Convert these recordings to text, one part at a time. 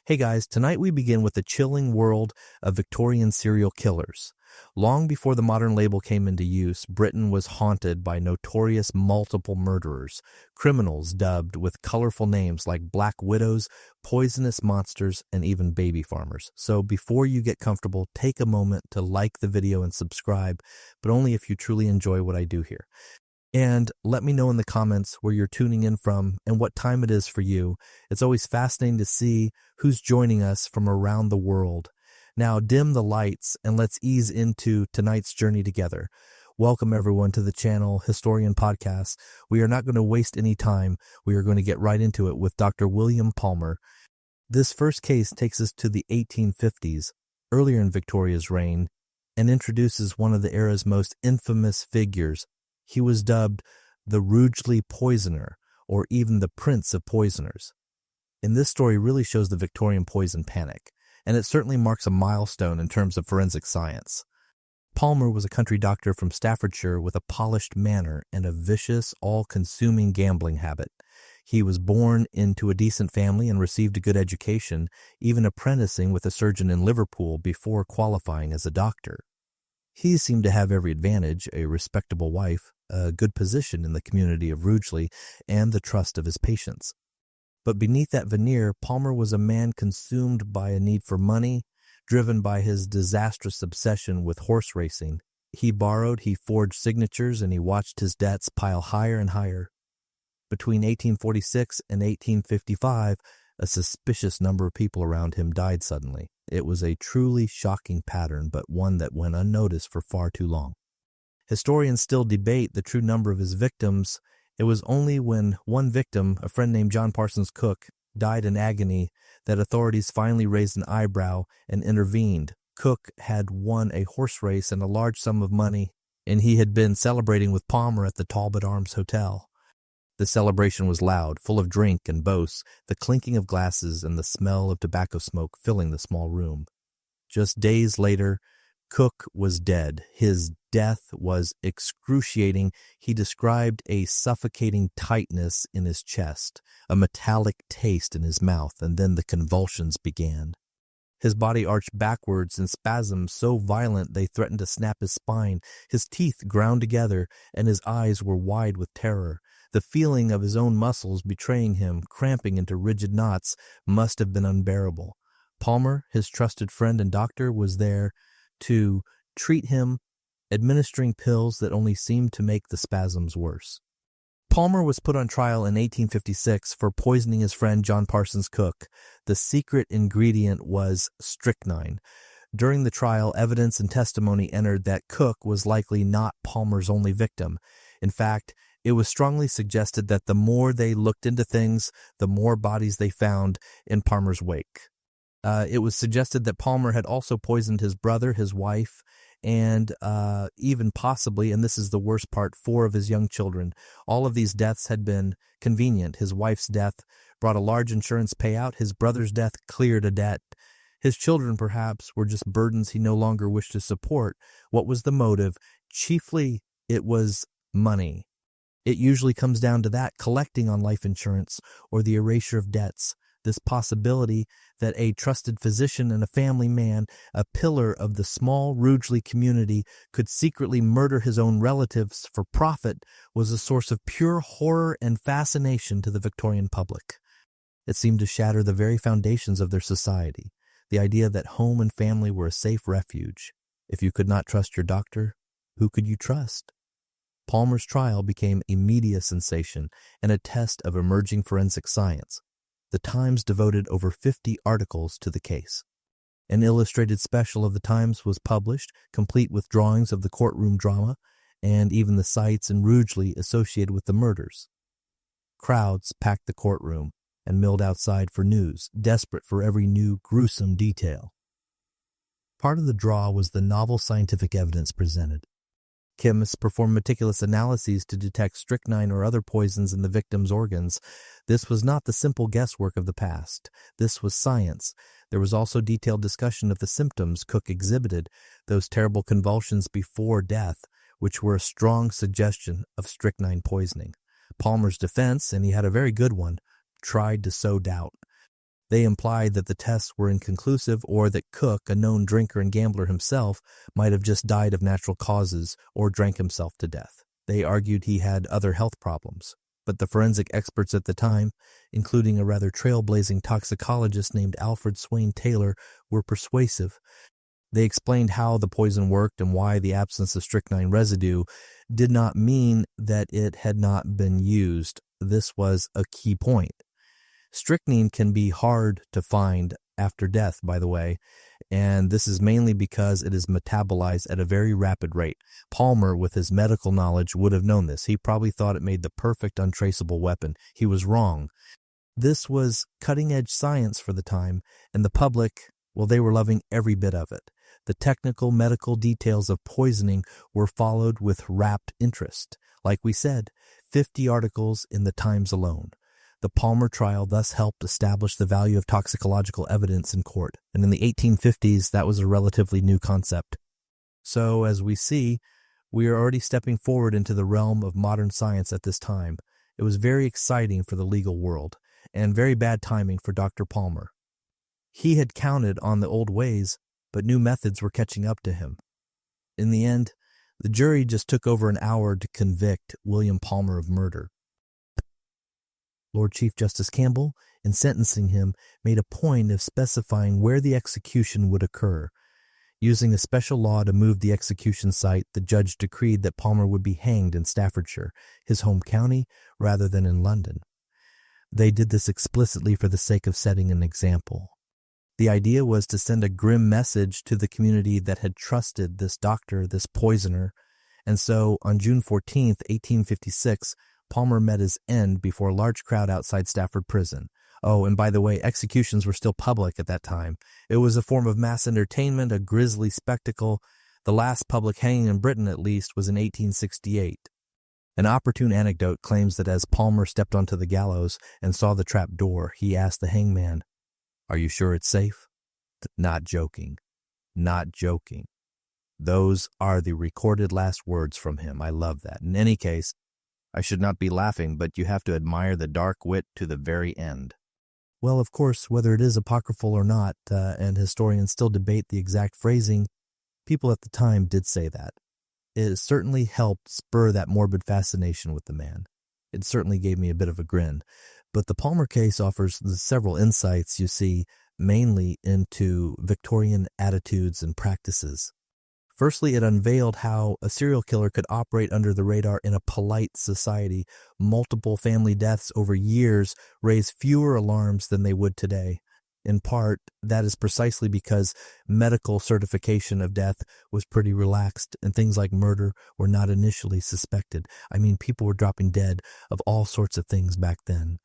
Hey guys, tonight we begin with the chilling world of Victorian serial killers. Long before the modern label came into use, Britain was haunted by notorious multiple murderers, criminals dubbed with colorful names like Black Widows, poisonous monsters, and even baby farmers. So before you get comfortable, take a moment to like the video and subscribe, but only if you truly enjoy what I do here. And let me know in the comments where you're tuning in from and what time it is for you. It's always fascinating to see who's joining us from around the world. Now dim the lights and let's ease into tonight's journey together. Welcome everyone to the channel Historian Podcast. We are not going to waste any time. We are going to get right into it with Dr. William Palmer. This first case takes us to the 1850s, earlier in Victoria's reign, and introduces one of the era's most infamous figures. He was dubbed the Rugeley Poisoner, or even the Prince of Poisoners. And this story really shows the Victorian poison panic, and it certainly marks a milestone in terms of forensic science. Palmer was a country doctor from Staffordshire with a polished manner and a vicious, all-consuming gambling habit. He was born into a decent family and received a good education, even apprenticing with a surgeon in Liverpool before qualifying as a doctor. He seemed to have every advantage: a respectable wife, a good position in the community of Rugeley, and the trust of his patients. But beneath that veneer, Palmer was a man consumed by a need for money, driven by his disastrous obsession with horse racing. He borrowed, he forged signatures, and he watched his debts pile higher and higher. Between 1846 and 1855, a suspicious number of people around him died suddenly. It was a truly shocking pattern, but one that went unnoticed for far too long. Historians still debate the true number of his victims. It was only when one victim, a friend named John Parsons Cook, died in agony that authorities finally raised an eyebrow and intervened. Cook had won a horse race and a large sum of money, and he had been celebrating with Palmer at the Talbot Arms Hotel. The celebration was loud, full of drink and boasts, the clinking of glasses and the smell of tobacco smoke filling the small room. Just days later, Cook was dead. His death was excruciating. He described a suffocating tightness in his chest, a metallic taste in his mouth, and then the convulsions began. His body arched backwards in spasms so violent they threatened to snap his spine. His teeth ground together, and his eyes were wide with terror. The feeling of his own muscles betraying him, cramping into rigid knots, must have been unbearable. Palmer, his trusted friend and doctor, was there to treat him, administering pills that only seemed to make the spasms worse. Palmer was put on trial in 1856 for poisoning his friend John Parsons Cook. The secret ingredient was strychnine. During the trial, evidence and testimony entered that Cook was likely not Palmer's only victim. In fact, it was strongly suggested that the more they looked into things, the more bodies they found in Palmer's wake. It was suggested that Palmer had also poisoned his brother, his wife, and even possibly, and this is the worst part, 4 of his young children. All of these deaths had been convenient. His wife's death brought a large insurance payout. His brother's death cleared a debt. His children, perhaps, were just burdens he no longer wished to support. What was the motive? Chiefly, it was money. It usually comes down to that, collecting on life insurance or the erasure of debts. This possibility that a trusted physician and a family man, a pillar of the small Rugeley community, could secretly murder his own relatives for profit was a source of pure horror and fascination to the Victorian public. It seemed to shatter the very foundations of their society, the idea that home and family were a safe refuge. If you could not trust your doctor, who could you trust? Palmer's trial became a media sensation and a test of emerging forensic science. The Times devoted over 50 articles to the case. An illustrated special of the Times was published, complete with drawings of the courtroom drama and even the sights in Rugeley associated with the murders. Crowds packed the courtroom and milled outside for news, desperate for every new gruesome detail. Part of the draw was the novel scientific evidence presented. Chemists performed meticulous analyses to detect strychnine or other poisons in the victim's organs. This was not the simple guesswork of the past. This was science. There was also detailed discussion of the symptoms Cook exhibited, those terrible convulsions before death, which were a strong suggestion of strychnine poisoning. Palmer's defense, and he had a very good one, tried to sow doubt. They implied that the tests were inconclusive or that Cook, a known drinker and gambler himself, might have just died of natural causes or drank himself to death. They argued he had other health problems. But the forensic experts at the time, including a rather trailblazing toxicologist named Alfred Swain Taylor, were persuasive. They explained how the poison worked and why the absence of strychnine residue did not mean that it had not been used. This was a key point. Strychnine can be hard to find after death, by the way, and this is mainly because it is metabolized at a very rapid rate. Palmer, with his medical knowledge, would have known this. He probably thought it made the perfect untraceable weapon. He was wrong. This was cutting-edge science for the time, and the public, well, they were loving every bit of it. The technical medical details of poisoning were followed with rapt interest. Like we said, 50 articles in the Times alone. The Palmer trial thus helped establish the value of toxicological evidence in court, and in the 1850s, that was a relatively new concept. So, as we see, we are already stepping forward into the realm of modern science at this time. It was very exciting for the legal world, and very bad timing for Dr. Palmer. He had counted on the old ways, but new methods were catching up to him. In the end, the jury just took over an hour to convict William Palmer of murder. Lord Chief Justice Campbell, in sentencing him, made a point of specifying where the execution would occur. Using a special law to move the execution site, the judge decreed that Palmer would be hanged in Staffordshire, his home county, rather than in London. They did this explicitly for the sake of setting an example. The idea was to send a grim message to the community that had trusted this doctor, this poisoner, and so on June 14th, 1856, Palmer met his end before a large crowd outside Stafford Prison. Oh, and by the way, executions were still public at that time. It was a form of mass entertainment, a grisly spectacle. The last public hanging in Britain, at least, was in 1868. An opportune anecdote claims that as Palmer stepped onto the gallows and saw the trap door, he asked the hangman, "Are you sure it's safe?" Not joking. Not joking. Those are the recorded last words from him. I love that. In any case, I should not be laughing, but you have to admire the dark wit to the very end. Well, of course, whether it is apocryphal or not, and historians still debate the exact phrasing, people at the time did say that. It certainly helped spur that morbid fascination with the man. It certainly gave me a bit of a grin. But the Palmer case offers several insights, you see, mainly into Victorian attitudes and practices. Firstly, it unveiled how a serial killer could operate under the radar in a polite society. Multiple family deaths over years raised fewer alarms than they would today. In part, that is precisely because medical certification of death was pretty relaxed and things like murder were not initially suspected. I mean, people were dropping dead of all sorts of things back then.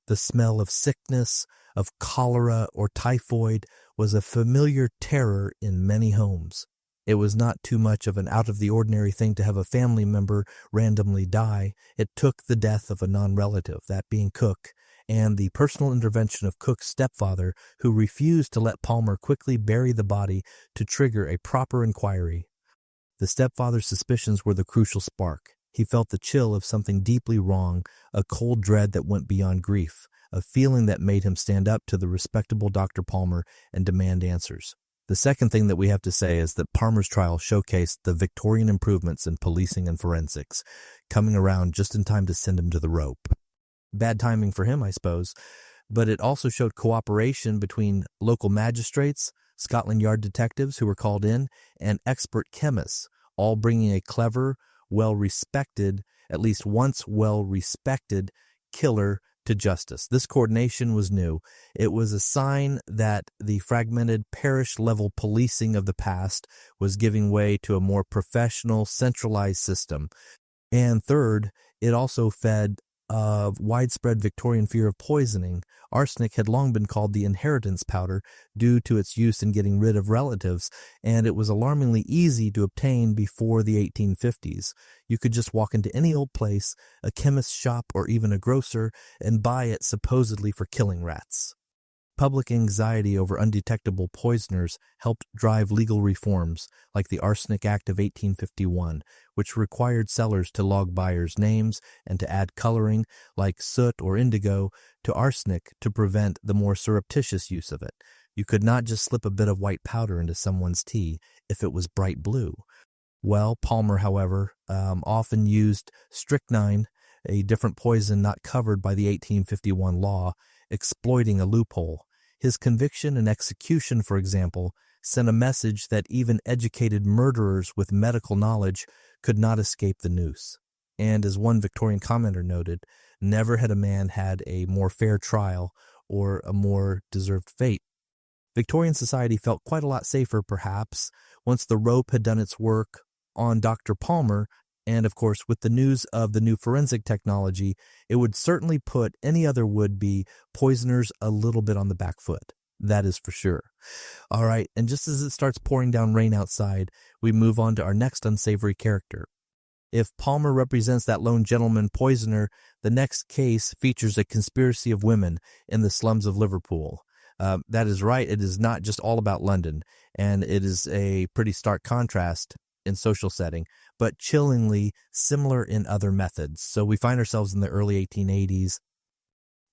The smell of sickness, of cholera or typhoid, was a familiar terror in many homes. It was not too much of an out-of-the-ordinary thing to have a family member randomly die. It took the death of a non-relative, that being Cook, and the personal intervention of Cook's stepfather, who refused to let Palmer quickly bury the body to trigger a proper inquiry. The stepfather's suspicions were the crucial spark. He felt the chill of something deeply wrong, a cold dread that went beyond grief, a feeling that made him stand up to the respectable Dr. Palmer and demand answers. The second thing that we have to say is that Palmer's trial showcased the Victorian improvements in policing and forensics, coming around just in time to send him to the rope. Bad timing for him, I suppose, but it also showed cooperation between local magistrates, Scotland Yard detectives who were called in, and expert chemists, all bringing a clever, well-respected, at least once well-respected, killer to justice. This coordination was new. It was a sign that the fragmented parish-level policing of the past was giving way to a more professional, centralized system. And third, it also fed a widespread Victorian fear of poisoning. Arsenic had long been called the inheritance powder due to its use in getting rid of relatives, and it was alarmingly easy to obtain before the 1850s. You could just walk into any old place, a chemist's shop or even a grocer, and buy it supposedly for killing rats. Public anxiety over undetectable poisoners helped drive legal reforms like the Arsenic Act of 1851, which required sellers to log buyers' names and to add coloring like soot or indigo to arsenic to prevent the more surreptitious use of it. You could not just slip a bit of white powder into someone's tea if it was bright blue. Well, Palmer, however, often used strychnine, a different poison not covered by the 1851 law, exploiting a loophole. His conviction and execution, for example, sent a message that even educated murderers with medical knowledge could not escape the noose. And as one Victorian commenter noted, never had a man had a more fair trial or a more deserved fate. Victorian society felt quite a lot safer, perhaps, once the rope had done its work on Dr. Palmer. And, of course, with the news of the new forensic technology, it would certainly put any other would-be poisoners a little bit on the back foot. That is for sure. All right, and just as it starts pouring down rain outside, we move on to our next unsavory character. If Palmer represents that lone gentleman poisoner, the next case features a conspiracy of women in the slums of Liverpool. That is right, it is not just all about London, and it is a pretty stark contrast in social setting, but chillingly similar in other methods. So we find ourselves in the early 1880s.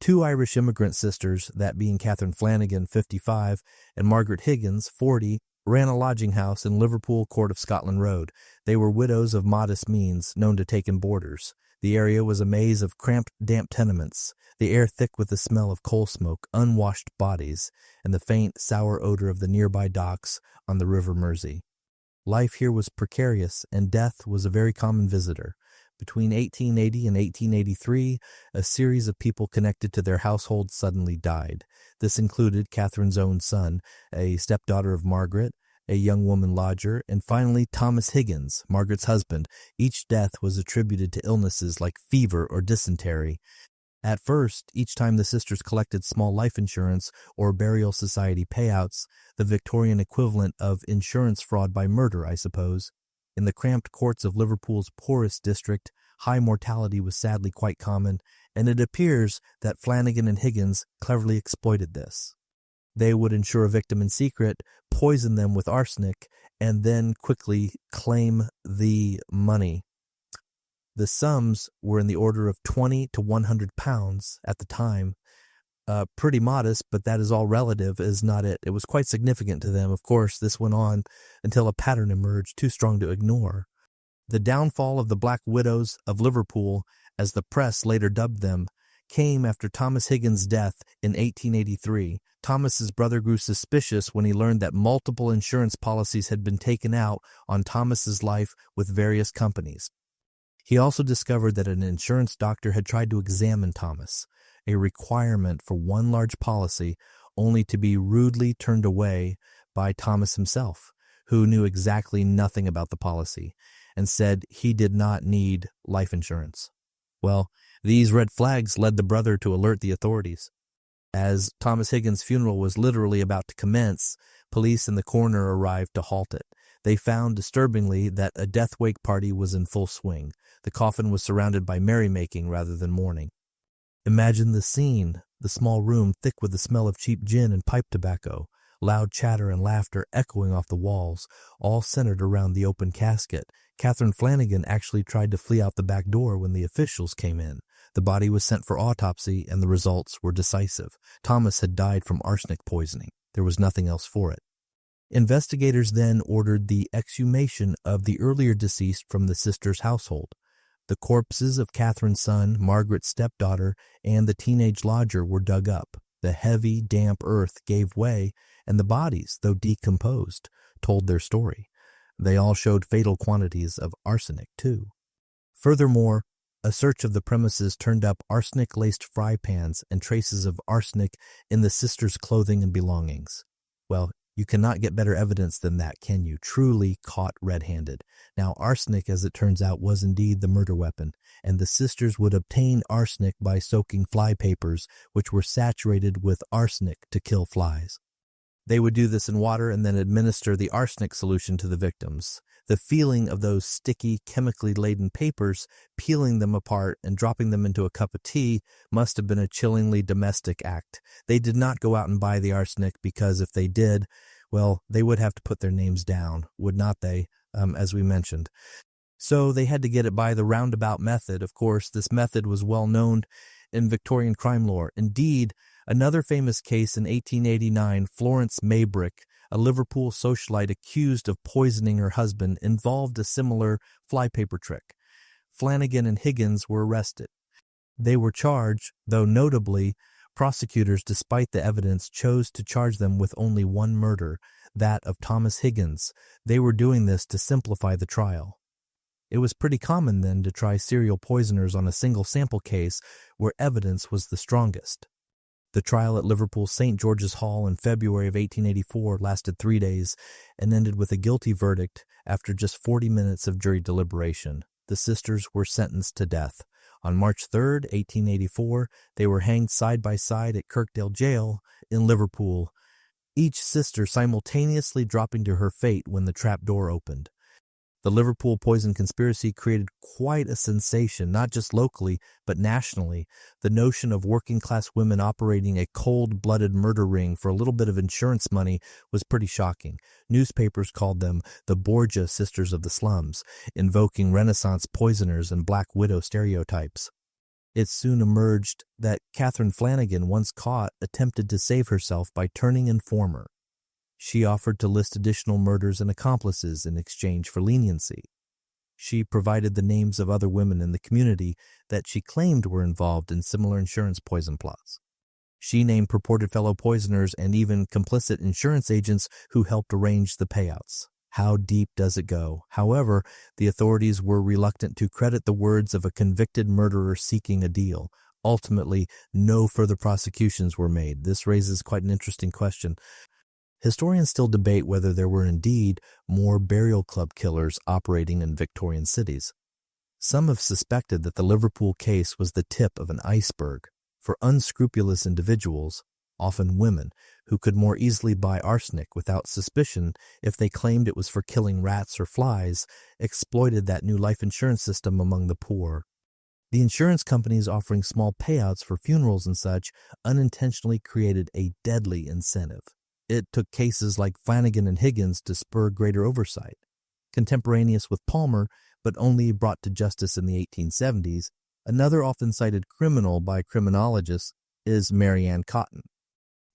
Two Irish immigrant sisters, that being Catherine Flanagan, 55, and Margaret Higgins, 40, ran a lodging house in Liverpool Court of Scotland Road. They were widows of modest means, known to take in boarders. The area was a maze of cramped, damp tenements, the air thick with the smell of coal smoke, unwashed bodies, and the faint, sour odor of the nearby docks on the River Mersey. Life here was precarious, and death was a very common visitor. Between 1880 and 1883, a series of people connected to their household suddenly died. This included Catherine's own son, a stepdaughter of Margaret, a young woman lodger, and finally Thomas Higgins, Margaret's husband. Each death was attributed to illnesses like fever or dysentery. At first, each time the sisters collected small life insurance or burial society payouts, the Victorian equivalent of insurance fraud by murder, I suppose. In the cramped courts of Liverpool's poorest district, high mortality was sadly quite common, and it appears that Flanagan and Higgins cleverly exploited this. They would insure a victim in secret, poison them with arsenic, and then quickly claim the money. The sums were in the order of 20 to 100 pounds at the time. Pretty modest, but that is all relative, is not it. It was quite significant to them. Of course, this went on until a pattern emerged too strong to ignore. The downfall of the Black Widows of Liverpool, as the press later dubbed them, came after Thomas Higgins' death in 1883. Thomas's brother grew suspicious when he learned that multiple insurance policies had been taken out on Thomas's life with various companies. He also discovered that an insurance doctor had tried to examine Thomas, a requirement for one large policy, only to be rudely turned away by Thomas himself, who knew exactly nothing about the policy, and said he did not need life insurance. Well, these red flags led the brother to alert the authorities. As Thomas Higgins' funeral was literally about to commence, police and the coroner arrived to halt it. They found, disturbingly, that a death-wake party was in full swing. The coffin was surrounded by merrymaking rather than mourning. Imagine the scene, the small room thick with the smell of cheap gin and pipe tobacco, loud chatter and laughter echoing off the walls, all centered around the open casket. Catherine Flanagan actually tried to flee out the back door when the officials came in. The body was sent for autopsy, and the results were decisive. Thomas had died from arsenic poisoning. There was nothing else for it. Investigators then ordered the exhumation of the earlier deceased from the sisters' household. The corpses of Catherine's son, Margaret's stepdaughter, and the teenage lodger were dug up. The heavy, damp earth gave way, and the bodies, though decomposed, told their story. They all showed fatal quantities of arsenic, too. Furthermore, a search of the premises turned up arsenic-laced fry pans and traces of arsenic in the sisters' clothing and belongings. Well, you cannot get better evidence than that, can you? Truly caught red-handed. Now, arsenic, as it turns out, was indeed the murder weapon, and the sisters would obtain arsenic by soaking fly papers, which were saturated with arsenic to kill flies. They would do this in water and then administer the arsenic solution to the victims. The feeling of those sticky, chemically laden papers, peeling them apart and dropping them into a cup of tea must have been a chillingly domestic act. They did not go out and buy the arsenic because if they did, well, they would have to put their names down, would not they, as we mentioned. So they had to get it by the roundabout method. Of course, this method was well known in Victorian crime lore. Indeed, another famous case in 1889, Florence Maybrick, a Liverpool socialite accused of poisoning her husband, involved a similar flypaper trick. Flanagan and Higgins were arrested. They were charged, though notably, prosecutors, despite the evidence, chose to charge them with only one murder, that of Thomas Higgins. They were doing this to simplify the trial. It was pretty common then to try serial poisoners on a single sample case where evidence was the strongest. The trial at Liverpool St. George's Hall in February of 1884 lasted 3 days and ended with a guilty verdict after just 40 minutes of jury deliberation. The sisters were sentenced to death. On March 3, 1884, they were hanged side by side at Kirkdale Jail in Liverpool, each sister simultaneously dropping to her fate when the trap door opened. The Liverpool poison conspiracy created quite a sensation, not just locally, but nationally. The notion of working-class women operating a cold-blooded murder ring for a little bit of insurance money was pretty shocking. Newspapers called them the Borgia Sisters of the Slums, invoking Renaissance poisoners and Black Widow stereotypes. It soon emerged that Catherine Flanagan, once caught, attempted to save herself by turning informer. She offered to list additional murders and accomplices in exchange for leniency. She provided the names of other women in the community that she claimed were involved in similar insurance poison plots. She named purported fellow poisoners and even complicit insurance agents who helped arrange the payouts. How deep does it go? However, the authorities were reluctant to credit the words of a convicted murderer seeking a deal. Ultimately, no further prosecutions were made. This raises quite an interesting question. Historians still debate whether there were indeed more burial club killers operating in Victorian cities. Some have suspected that the Liverpool case was the tip of an iceberg for unscrupulous individuals, often women, who could more easily buy arsenic without suspicion if they claimed it was for killing rats or flies, exploited that new life insurance system among the poor. The insurance companies offering small payouts for funerals and such unintentionally created a deadly incentive. It took cases like Flanagan and Higgins to spur greater oversight. Contemporaneous with Palmer, but only brought to justice in the 1870s, another often cited criminal by criminologists is Mary Ann Cotton.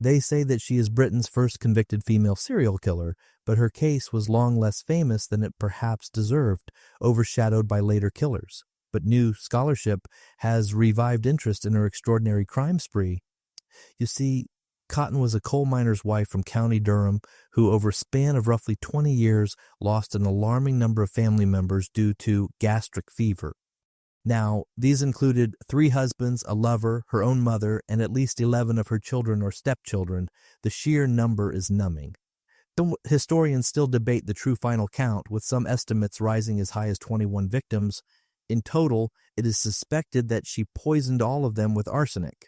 They say that she is Britain's first convicted female serial killer, but her case was long less famous than it perhaps deserved, overshadowed by later killers. But new scholarship has revived interest in her extraordinary crime spree. You see, Cotton was a coal miner's wife from County Durham who, over a span of roughly 20 years, lost an alarming number of family members due to gastric fever. Now, these included 3 husbands, a lover, her own mother, and at least 11 of her children or stepchildren. The sheer number is numbing. Historians still debate the true final count, with some estimates rising as high as 21 victims. In total, it is suspected that she poisoned all of them with arsenic.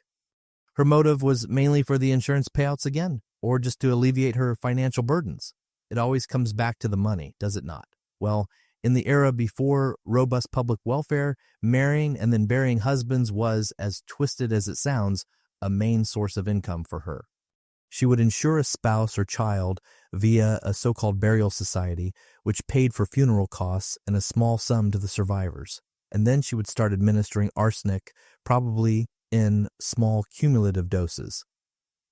Her motive was mainly for the insurance payouts again, or just to alleviate her financial burdens. It always comes back to the money, does it not? Well, in the era before robust public welfare, marrying and then burying husbands was, as twisted as it sounds, a main source of income for her. She would insure a spouse or child via a so-called burial society, which paid for funeral costs and a small sum to the survivors. And then she would start administering arsenic, probably in small cumulative doses.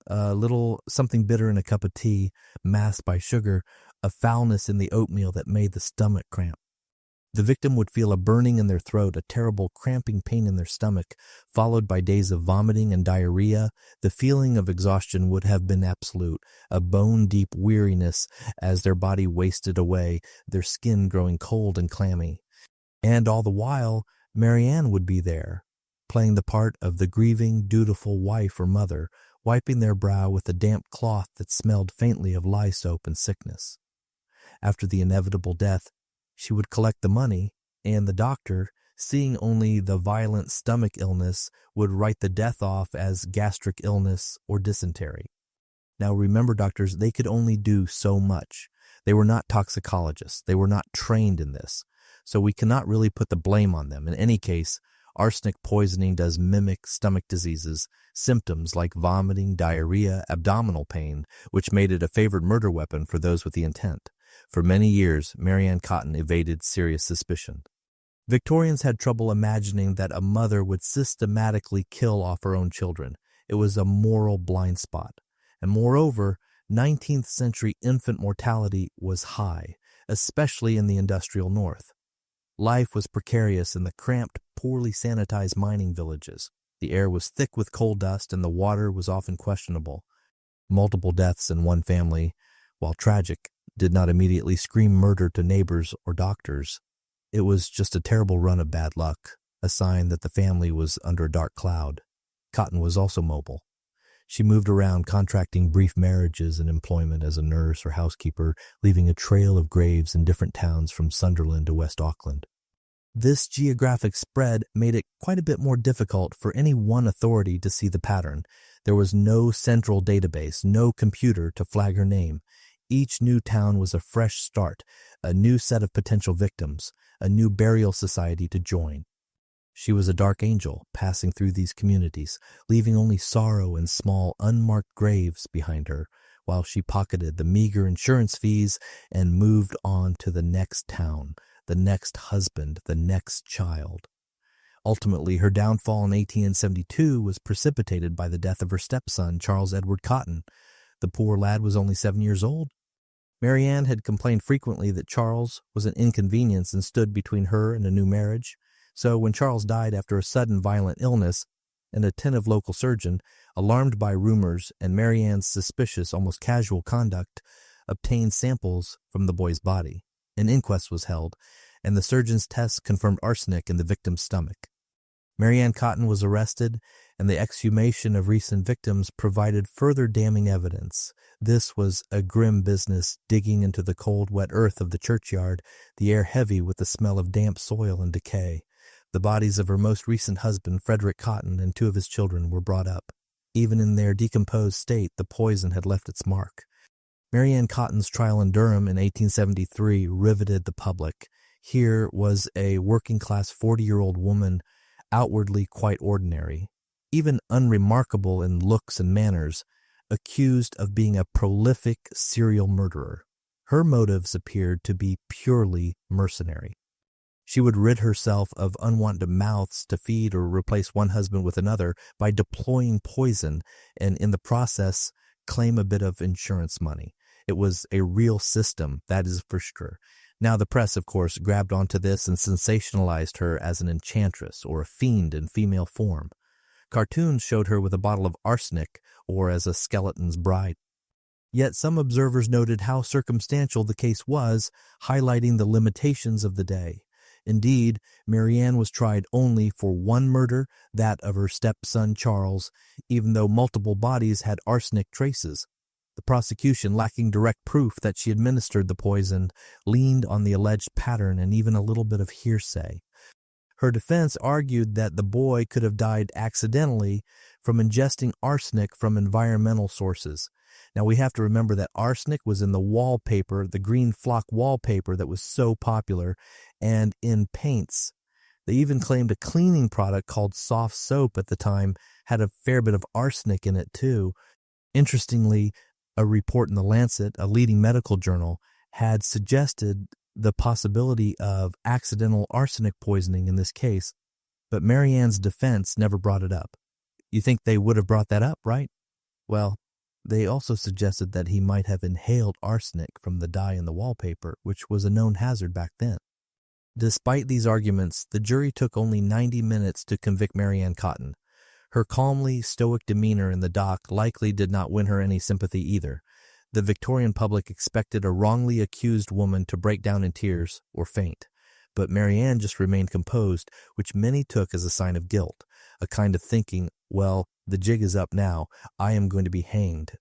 A little something bitter in a cup of tea, masked by sugar, a foulness in the oatmeal that made the stomach cramp. The victim would feel a burning in their throat, a terrible cramping pain in their stomach, followed by days of vomiting and diarrhea. The feeling of exhaustion would have been absolute, a bone-deep weariness as their body wasted away, their skin growing cold and clammy. And all the while, Mary Ann would be there, playing the part of the grieving, dutiful wife or mother, wiping their brow with a damp cloth that smelled faintly of lye soap and sickness. After the inevitable death, she would collect the money, and the doctor, seeing only the violent stomach illness, would write the death off as gastric illness or dysentery. Now remember, doctors, they could only do so much. They were not toxicologists. They were not trained in this. So we cannot really put the blame on them. In any case, arsenic poisoning does mimic stomach diseases, symptoms like vomiting, diarrhea, abdominal pain, which made it a favorite murder weapon for those with the intent. For many years, Mary Ann Cotton evaded serious suspicion. Victorians had trouble imagining that a mother would systematically kill off her own children. It was a moral blind spot. And moreover, 19th century infant mortality was high, especially in the industrial North. Life was precarious in the cramped, poorly sanitized mining villages. The air was thick with coal dust and the water was often questionable. Multiple deaths in one family, while tragic, did not immediately scream murder to neighbors or doctors. It was just a terrible run of bad luck, a sign that the family was under a dark cloud. Cotton was also mobile. She moved around, contracting brief marriages and employment as a nurse or housekeeper, leaving a trail of graves in different towns from Sunderland to West Auckland. This geographic spread made it quite a bit more difficult for any one authority to see the pattern. There was no central database, no computer to flag her name. Each new town was a fresh start, a new set of potential victims, a new burial society to join. She was a dark angel passing through these communities, leaving only sorrow and small unmarked graves behind her, while she pocketed the meager insurance fees and moved on to the next town, the next husband, the next child. Ultimately, her downfall in 1872 was precipitated by the death of her stepson, Charles Edward Cotton. The poor lad was only 7 years old. Mary Ann had complained frequently that Charles was an inconvenience and stood between her and a new marriage. So when Charles died after a sudden violent illness, an attentive local surgeon, alarmed by rumors and Mary Ann's suspicious, almost casual conduct, obtained samples from the boy's body. An inquest was held, and the surgeon's tests confirmed arsenic in the victim's stomach. Mary Ann Cotton was arrested, and the exhumation of recent victims provided further damning evidence. This was a grim business, digging into the cold, wet earth of the churchyard, the air heavy with the smell of damp soil and decay. The bodies of her most recent husband, Frederick Cotton, and 2 of his children were brought up. Even in their decomposed state, the poison had left its mark. Mary Ann Cotton's trial in Durham in 1873 riveted the public. Here was a working-class 40-year-old woman, outwardly quite ordinary, even unremarkable in looks and manners, accused of being a prolific serial murderer. Her motives appeared to be purely mercenary. She would rid herself of unwanted mouths to feed or replace one husband with another by deploying poison and, in the process, claim a bit of insurance money. It was a real system, that is for sure. Now the press, of course, grabbed onto this and sensationalized her as an enchantress or a fiend in female form. Cartoons showed her with a bottle of arsenic or as a skeleton's bride. Yet some observers noted how circumstantial the case was, highlighting the limitations of the day. Indeed, Mary Ann was tried only for one murder, that of her stepson Charles, even though multiple bodies had arsenic traces. The prosecution, lacking direct proof that she administered the poison, leaned on the alleged pattern and even a little bit of hearsay. Her defense argued that the boy could have died accidentally from ingesting arsenic from environmental sources. Now we have to remember that arsenic was in the wallpaper, the green flock wallpaper that was so popular, and in paints. They even claimed a cleaning product called soft soap at the time had a fair bit of arsenic in it too. Interestingly, a report in The Lancet, a leading medical journal, had suggested the possibility of accidental arsenic poisoning in this case, but Mary Ann's defense never brought it up. You think they would have brought that up, right? Well, they also suggested that he might have inhaled arsenic from the dye in the wallpaper, which was a known hazard back then. Despite these arguments, the jury took only 90 minutes to convict Mary Ann Cotton. Her calmly stoic demeanor in the dock likely did not win her any sympathy either. The Victorian public expected a wrongly accused woman to break down in tears or faint, but Mary Ann just remained composed, which many took as a sign of guilt, a kind of thinking, well, the jig is up now, I am going to be hanged.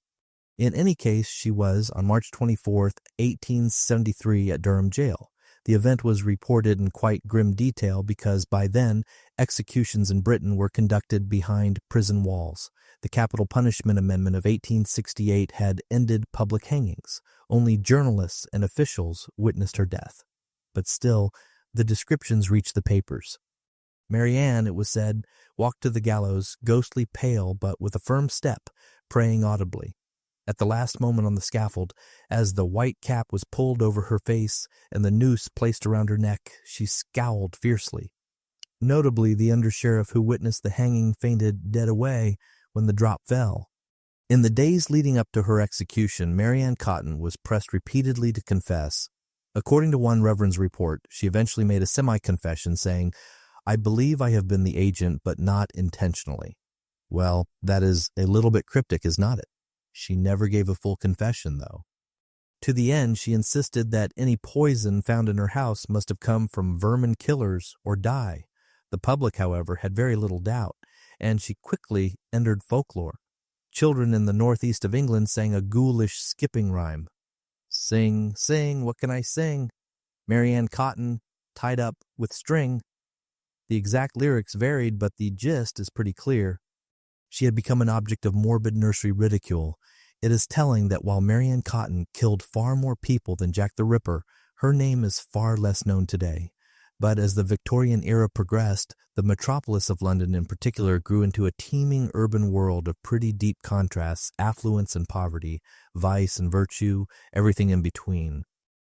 In any case, she was, on March 24, 1873, at Durham Jail. The event was reported in quite grim detail because by then Executions in Britain were conducted behind prison walls. The Capital Punishment Amendment of 1868 had ended public hangings. Only journalists and officials witnessed her death. But still, the descriptions reached the papers. Mary Ann, it was said, walked to the gallows, ghostly pale but with a firm step, praying audibly. At the last moment on the scaffold, as the white cap was pulled over her face and the noose placed around her neck, she scowled fiercely. Notably, the undersheriff who witnessed the hanging fainted dead away when the drop fell. In the days leading up to her execution, Mary Ann Cotton was pressed repeatedly to confess. According to one Reverend's report, she eventually made a semi-confession saying, "I believe I have been the agent, but not intentionally." Well, that is a little bit cryptic, is not it? She never gave a full confession, though. To the end, she insisted that any poison found in her house must have come from vermin killers or dye. The public, however, had very little doubt, and she quickly entered folklore. Children in the northeast of England sang a ghoulish skipping rhyme. "Sing, sing, what can I sing? Mary Ann Cotton, tied up with string." The exact lyrics varied, but the gist is pretty clear. She had become an object of morbid nursery ridicule. It is telling that while Mary Ann Cotton killed far more people than Jack the Ripper, her name is far less known today. But as the Victorian era progressed, the metropolis of London in particular grew into a teeming urban world of pretty deep contrasts, affluence and poverty, vice and virtue, everything in between.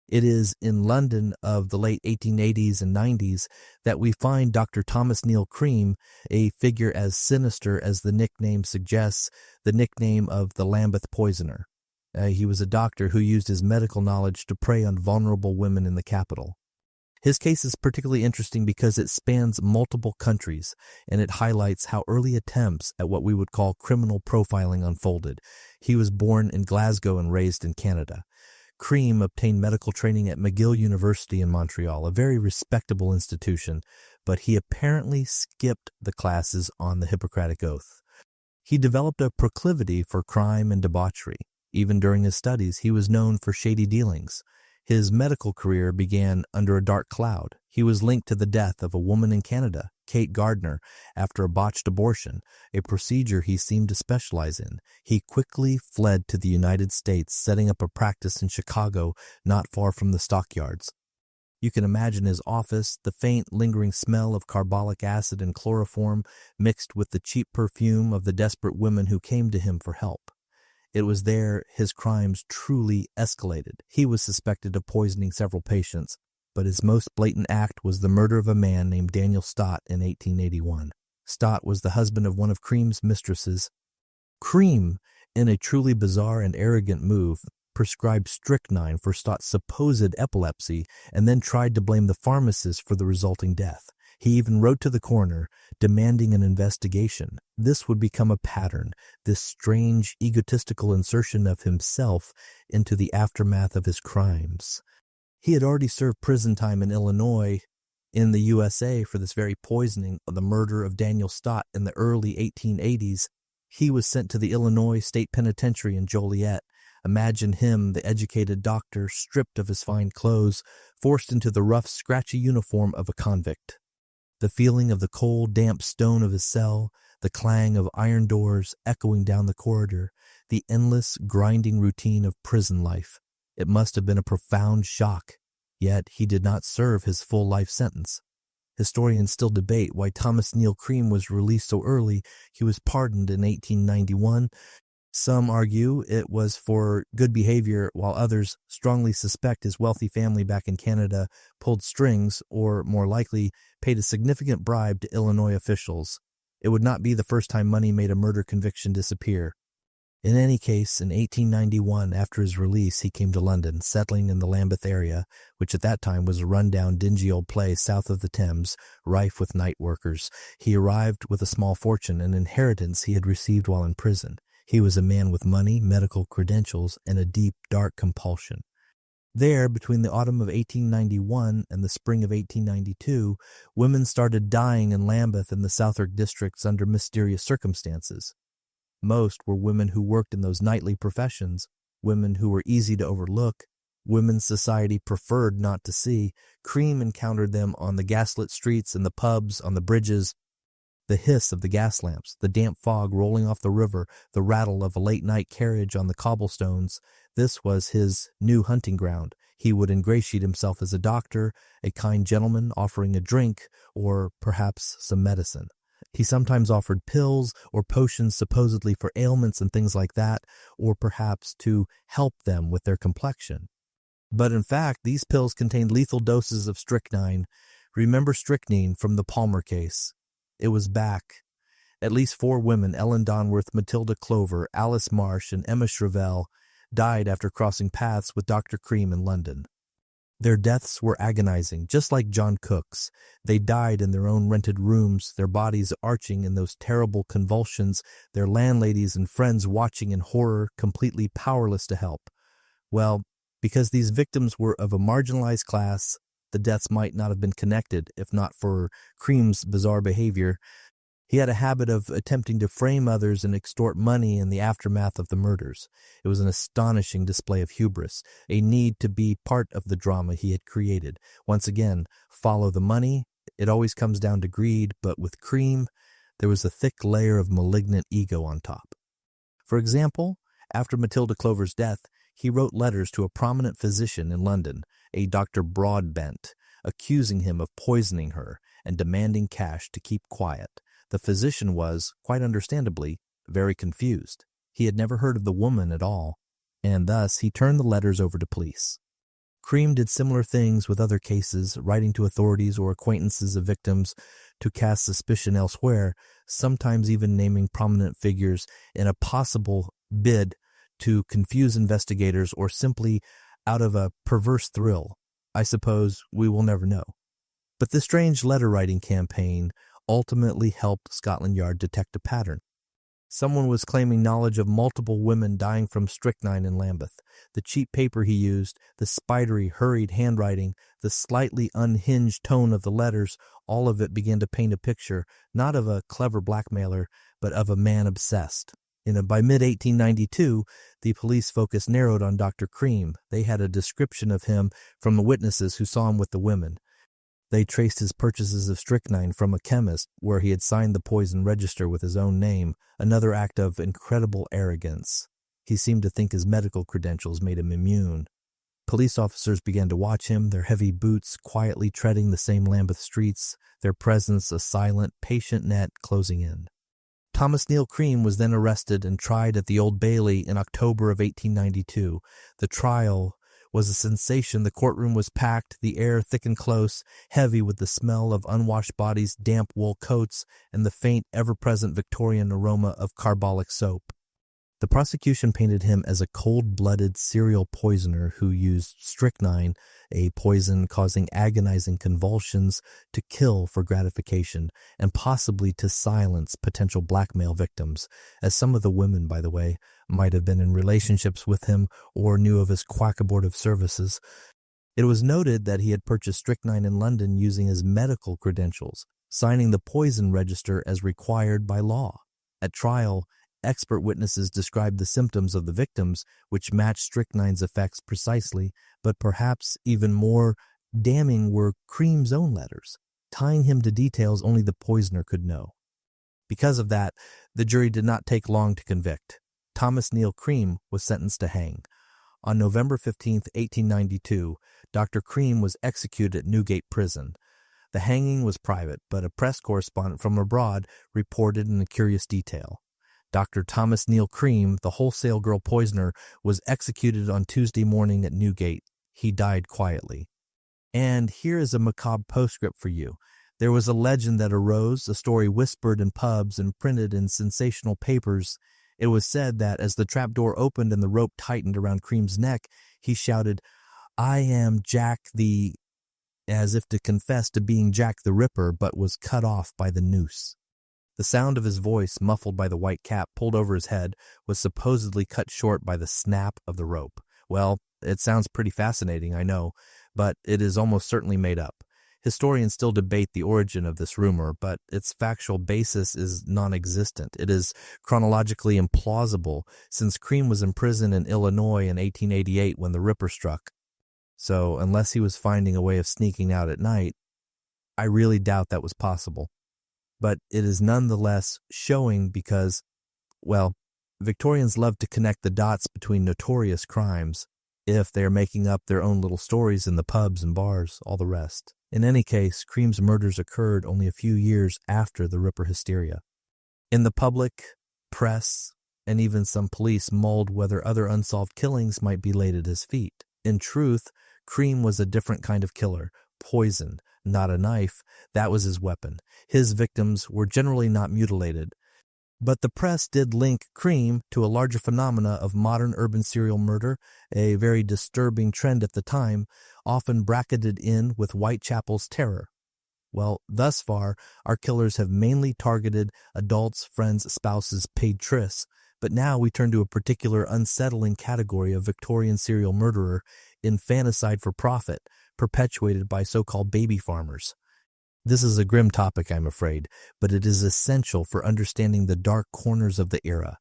It is in London of the late 1880s and 90s that we find Dr. Thomas Neill Cream, a figure as sinister as the nickname suggests, the nickname of the Lambeth Poisoner. He was a doctor who used his medical knowledge to prey on vulnerable women in the capital. His case is particularly interesting because it spans multiple countries, and it highlights how early attempts at what we would call criminal profiling unfolded. He was born in Glasgow and raised in Canada. Cream obtained medical training at McGill University in Montreal, a very respectable institution, but he apparently skipped the classes on the Hippocratic Oath. He developed a proclivity for crime and debauchery. Even during his studies, he was known for shady dealings. His medical career began under a dark cloud. He was linked to the death of a woman in Canada, Kate Gardner, after a botched abortion, a procedure he seemed to specialize in. He quickly fled to the United States, setting up a practice in Chicago, not far from the stockyards. You can imagine his office, the faint, lingering smell of carbolic acid and chloroform mixed with the cheap perfume of the desperate women who came to him for help. It was there his crimes truly escalated. He was suspected of poisoning several patients, but his most blatant act was the murder of a man named Daniel Stott in 1881. Stott was the husband of one of Cream's mistresses. Cream, in a truly bizarre and arrogant move, prescribed strychnine for Stott's supposed epilepsy and then tried to blame the pharmacist for the resulting death. He even wrote to the coroner, demanding an investigation. This would become a pattern, this strange, egotistical insertion of himself into the aftermath of his crimes. He had already served prison time in Illinois, in the USA, for this very poisoning of the murder of Daniel Stott in the early 1880s. He was sent to the Illinois State Penitentiary in Joliet. Imagine him, the educated doctor, stripped of his fine clothes, forced into the rough, scratchy uniform of a convict. The feeling of the cold, damp stone of his cell, the clang of iron doors echoing down the corridor, the endless, grinding routine of prison life. It must have been a profound shock, yet he did not serve his full life sentence. Historians still debate why Thomas Neill Cream was released so early. He was pardoned in 1891. Some argue it was for good behavior, while others strongly suspect his wealthy family back in Canada pulled strings, or more likely, paid a significant bribe to Illinois officials. It would not be the first time money made a murder conviction disappear. In any case, in 1891, after his release, he came to London, settling in the Lambeth area, which at that time was a run-down, dingy old place south of the Thames, rife with night workers. He arrived with a small fortune, an inheritance he had received while in prison. He was a man with money, medical credentials, and a deep, dark compulsion. There, between the autumn of 1891 and the spring of 1892, women started dying in Lambeth and the Southwark districts under mysterious circumstances. Most were women who worked in those nightly professions, women who were easy to overlook, women's society preferred not to see. Cream encountered them on the gaslit streets, in the pubs, on the bridges. The hiss of the gas lamps, the damp fog rolling off the river, the rattle of a late-night carriage on the cobblestones. This was his new hunting ground. He would ingratiate himself as a doctor, a kind gentleman offering a drink, or perhaps some medicine. He sometimes offered pills or potions supposedly for ailments and things like that, or perhaps to help them with their complexion. But in fact, these pills contained lethal doses of strychnine. Remember strychnine from the Palmer case. It was back. At least 4 women, Ellen Donworth, Matilda Clover, Alice Marsh, and Emma Shrevell, died after crossing paths with Dr. Cream in London. Their deaths were agonizing, just like John Cook's. They died in their own rented rooms, their bodies arching in those terrible convulsions, their landladies and friends watching in horror, completely powerless to help. Well, because these victims were of a marginalized class, the deaths might not have been connected, if not for Cream's bizarre behavior. He had a habit of attempting to frame others and extort money in the aftermath of the murders. It was an astonishing display of hubris, a need to be part of the drama he had created. Once again, follow the money. It always comes down to greed, but with Cream, there was a thick layer of malignant ego on top. For example, after Matilda Clover's death, he wrote letters to a prominent physician in London, a Dr. Broadbent, accusing him of poisoning her and demanding cash to keep quiet. The physician was, quite understandably, very confused. He had never heard of the woman at all, and thus he turned the letters over to police. Cream did similar things with other cases, writing to authorities or acquaintances of victims to cast suspicion elsewhere, sometimes even naming prominent figures in a possible bid to confuse investigators or simply out of a perverse thrill. I suppose we will never know. But this strange letter-writing campaign ultimately helped Scotland Yard detect a pattern. Someone was claiming knowledge of multiple women dying from strychnine in Lambeth. The cheap paper he used, the spidery, hurried handwriting, the slightly unhinged tone of the letters, all of it began to paint a picture, not of a clever blackmailer, but of a man obsessed. By mid-1892, the police focus narrowed on Dr. Cream. They had a description of him from the witnesses who saw him with the women. They traced his purchases of strychnine from a chemist where he had signed the poison register with his own name, another act of incredible arrogance. He seemed to think his medical credentials made him immune. Police officers began to watch him, their heavy boots quietly treading the same Lambeth streets, their presence a silent, patient net closing in. Thomas Neill Cream was then arrested and tried at the Old Bailey in October of 1892. The trial was a sensation. The courtroom was packed, the air thick and close, heavy with the smell of unwashed bodies, damp wool coats, and the faint, ever-present Victorian aroma of carbolic soap. The prosecution painted him as a cold-blooded serial poisoner who used strychnine, a poison causing agonizing convulsions, to kill for gratification and possibly to silence potential blackmail victims, as some of the women, by the way, might have been in relationships with him or knew of his quack abortive services. It was noted that he had purchased strychnine in London using his medical credentials, signing the poison register as required by law. At trial, expert witnesses described the symptoms of the victims, which matched strychnine's effects precisely, but perhaps even more damning were Cream's own letters, tying him to details only the poisoner could know. Because of that, the jury did not take long to convict. Thomas Neill Cream was sentenced to hang. On November 15, 1892, Dr. Cream was executed at Newgate Prison. The hanging was private, but a press correspondent from abroad reported in a curious detail. Dr. Thomas Neill Cream, the wholesale girl poisoner, was executed on Tuesday morning at Newgate. He died quietly. And here is a macabre postscript for you. There was a legend that arose, a story whispered in pubs and printed in sensational papers. It was said that as the trapdoor opened and the rope tightened around Cream's neck, he shouted, "I am Jack the," as if to confess to being Jack the Ripper, but was cut off by the noose. The sound of his voice, muffled by the white cap pulled over his head, was supposedly cut short by the snap of the rope. Well, it sounds pretty fascinating, I know, but it is almost certainly made up. Historians still debate the origin of this rumor, but its factual basis is non-existent. It is chronologically implausible, since Cream was in prison in Illinois in 1888 when the Ripper struck. So unless he was finding a way of sneaking out at night, I really doubt that was possible. But it is nonetheless showing because, well, Victorians love to connect the dots between notorious crimes if they are making up their own little stories in the pubs and bars, all the rest. In any case, Cream's murders occurred only a few years after the Ripper hysteria. In the public, press, and even some police mulled whether other unsolved killings might be laid at his feet. In truth, Cream was a different kind of killer, poison, not a knife. That was his weapon. His victims were generally not mutilated. But the press did link Cream to a larger phenomena of modern urban serial murder, a very disturbing trend at the time, often bracketed in with Whitechapel's terror. Well, thus far, our killers have mainly targeted adults, friends, spouses, paid trysts, but now we turn to a particular unsettling category of Victorian serial murderer, infanticide for profit, perpetuated by so-called baby farmers. This is a grim topic, I'm afraid, but it is essential for understanding the dark corners of the era.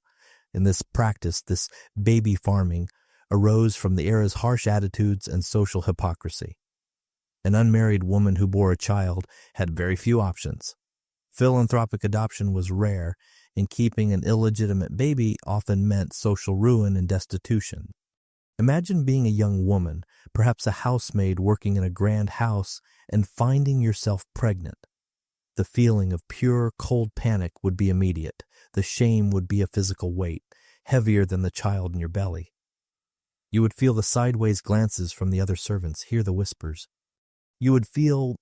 In this practice, this baby farming arose from the era's harsh attitudes and social hypocrisy. An unmarried woman who bore a child had very few options. Philanthropic adoption was rare, and keeping an illegitimate baby often meant social ruin and destitution. Imagine being a young woman, perhaps a housemaid working in a grand house, and finding yourself pregnant. The feeling of pure, cold panic would be immediate. The shame would be a physical weight, heavier than the child in your belly. You would feel the sideways glances from the other servants, hear the whispers. You would feel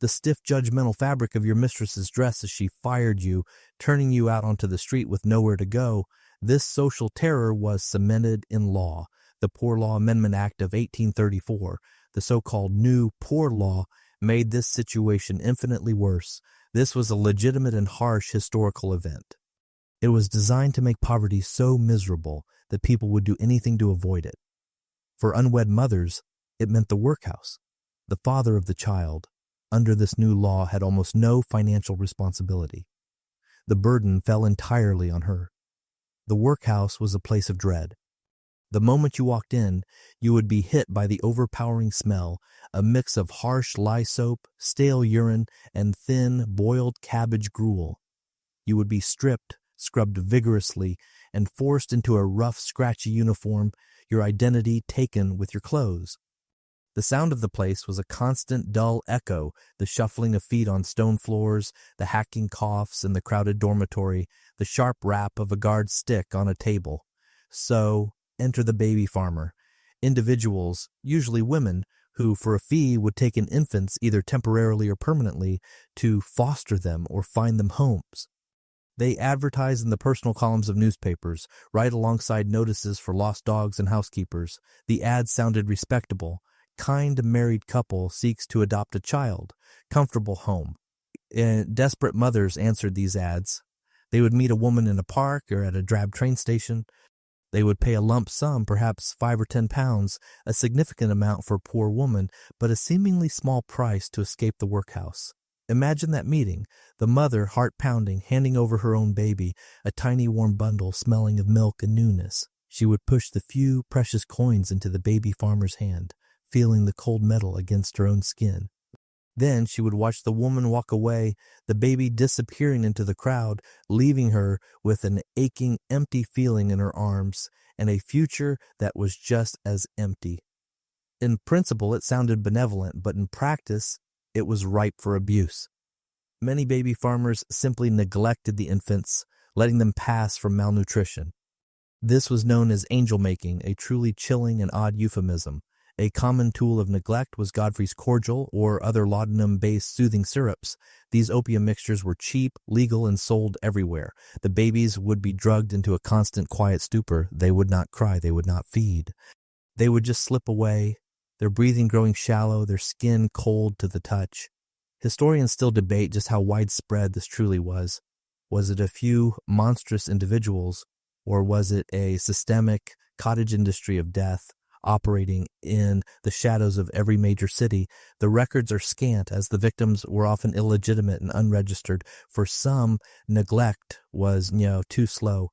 the stiff, judgmental fabric of your mistress's dress as she fired you, turning you out onto the street with nowhere to go. This social terror was cemented in law. The Poor Law Amendment Act of 1834, the so-called New Poor Law, made this situation infinitely worse. This was a legitimate and harsh historical event. It was designed to make poverty so miserable that people would do anything to avoid it. For unwed mothers, it meant the workhouse. The father of the child, under this new law, had almost no financial responsibility. The burden fell entirely on her. The workhouse was a place of dread. The moment you walked in, you would be hit by the overpowering smell, a mix of harsh lye soap, stale urine, and thin, boiled cabbage gruel. You would be stripped, scrubbed vigorously, and forced into a rough, scratchy uniform, your identity taken with your clothes. The sound of the place was a constant, dull echo, the shuffling of feet on stone floors, the hacking coughs in the crowded dormitory, the sharp rap of a guard's stick on a table. So, enter the baby farmer, individuals, usually women, who for a fee would take in infants either temporarily or permanently to foster them or find them homes. They advertise in the personal columns of newspapers, right alongside notices for lost dogs and housekeepers. The ads sounded respectable. Kind married couple seeks to adopt a child, comfortable home. Desperate mothers answered these ads. They would meet a woman in a park or at a drab train station. They would pay a lump sum, perhaps 5 or 10 pounds, a significant amount for a poor woman, but a seemingly small price to escape the workhouse. Imagine that meeting, the mother, heart-pounding, handing over her own baby, a tiny warm bundle smelling of milk and newness. She would push the few precious coins into the baby farmer's hand, feeling the cold metal against her own skin. Then she would watch the woman walk away, the baby disappearing into the crowd, leaving her with an aching, empty feeling in her arms and a future that was just as empty. In principle, it sounded benevolent, but in practice, it was ripe for abuse. Many baby farmers simply neglected the infants, letting them pass for malnutrition. This was known as angel making, a truly chilling and odd euphemism. A common tool of neglect was Godfrey's cordial or other laudanum-based soothing syrups. These opium mixtures were cheap, legal, and sold everywhere. The babies would be drugged into a constant quiet stupor. They would not cry. They would not feed. They would just slip away, their breathing growing shallow, their skin cold to the touch. Historians still debate just how widespread this truly was. Was it a few monstrous individuals, or was it a systemic cottage industry of death operating in the shadows of every major city? The records are scant, as the victims were often illegitimate and unregistered. For some, neglect was, too slow.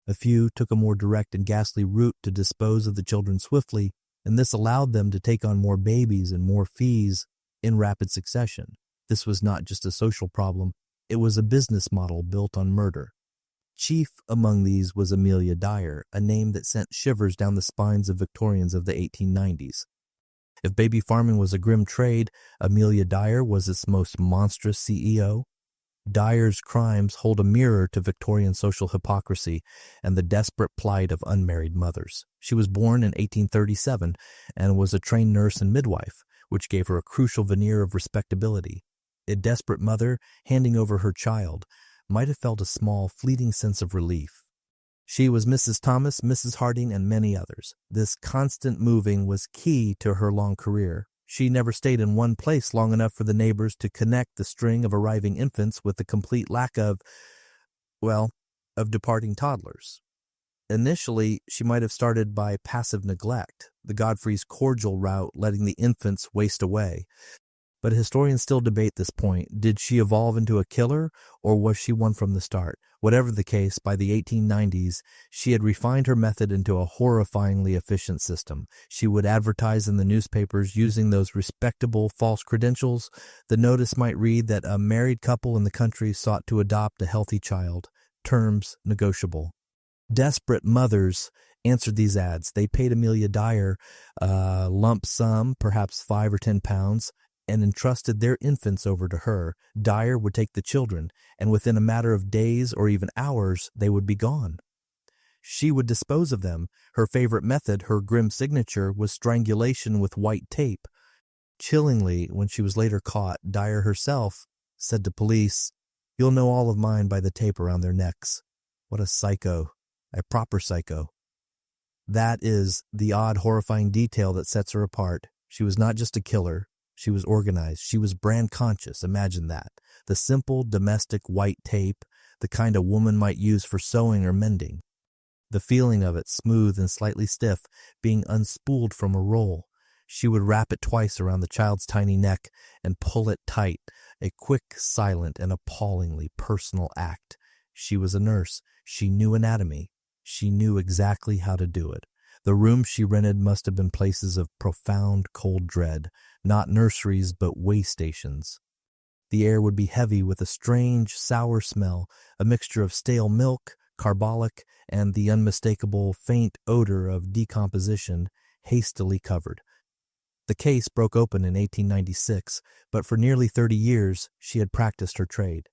A few took a more direct and ghastly route to dispose of the children swiftly, and this allowed them to take on more babies and more fees in rapid succession. This was not just a social problem, it was a business model built on murder. Chief among these was Amelia Dyer, a name that sent shivers down the spines of Victorians of the 1890s. If baby farming was a grim trade, Amelia Dyer was its most monstrous CEO. Dyer's crimes hold a mirror to Victorian social hypocrisy and the desperate plight of unmarried mothers. She was born in 1837 and was a trained nurse and midwife, which gave her a crucial veneer of respectability. A desperate mother handing over her child might have felt a small, fleeting sense of relief. She was Mrs. Thomas, Mrs. Harding, and many others. This constant moving was key to her long career. She never stayed in one place long enough for the neighbors to connect the string of arriving infants with the complete lack of departing toddlers. Initially, she might have started by passive neglect, the Godfrey's cordial route letting the infants waste away. But historians still debate this point. Did she evolve into a killer, or was she one from the start? Whatever the case, by the 1890s, she had refined her method into a horrifyingly efficient system. She would advertise in the newspapers using those respectable false credentials. The notice might read that a married couple in the country sought to adopt a healthy child. Terms negotiable. Desperate mothers answered these ads. They paid Amelia Dyer a lump sum, perhaps 5 or 10 pounds, and entrusted their infants over to her. Dyer would take the children, and within a matter of days or even hours, they would be gone. She would dispose of them. Her favorite method, her grim signature, was strangulation with white tape. Chillingly, when she was later caught, Dyer herself said to police, "You'll know all of mine by the tape around their necks." What a psycho, a proper psycho. That is the odd, horrifying detail that sets her apart. She was not just a killer. She was organized. She was brand conscious. Imagine that. The simple domestic white tape, the kind a woman might use for sewing or mending. The feeling of it, smooth and slightly stiff, being unspooled from a roll. She would wrap it twice around the child's tiny neck and pull it tight, a quick, silent, and appallingly personal act. She was a nurse. She knew anatomy. She knew exactly how to do it. The rooms she rented must have been places of profound cold dread, not nurseries but way stations. The air would be heavy with a strange, sour smell, a mixture of stale milk, carbolic, and the unmistakable faint odor of decomposition, hastily covered. The case broke open in 1896, but for nearly 30 years she had practiced her trade.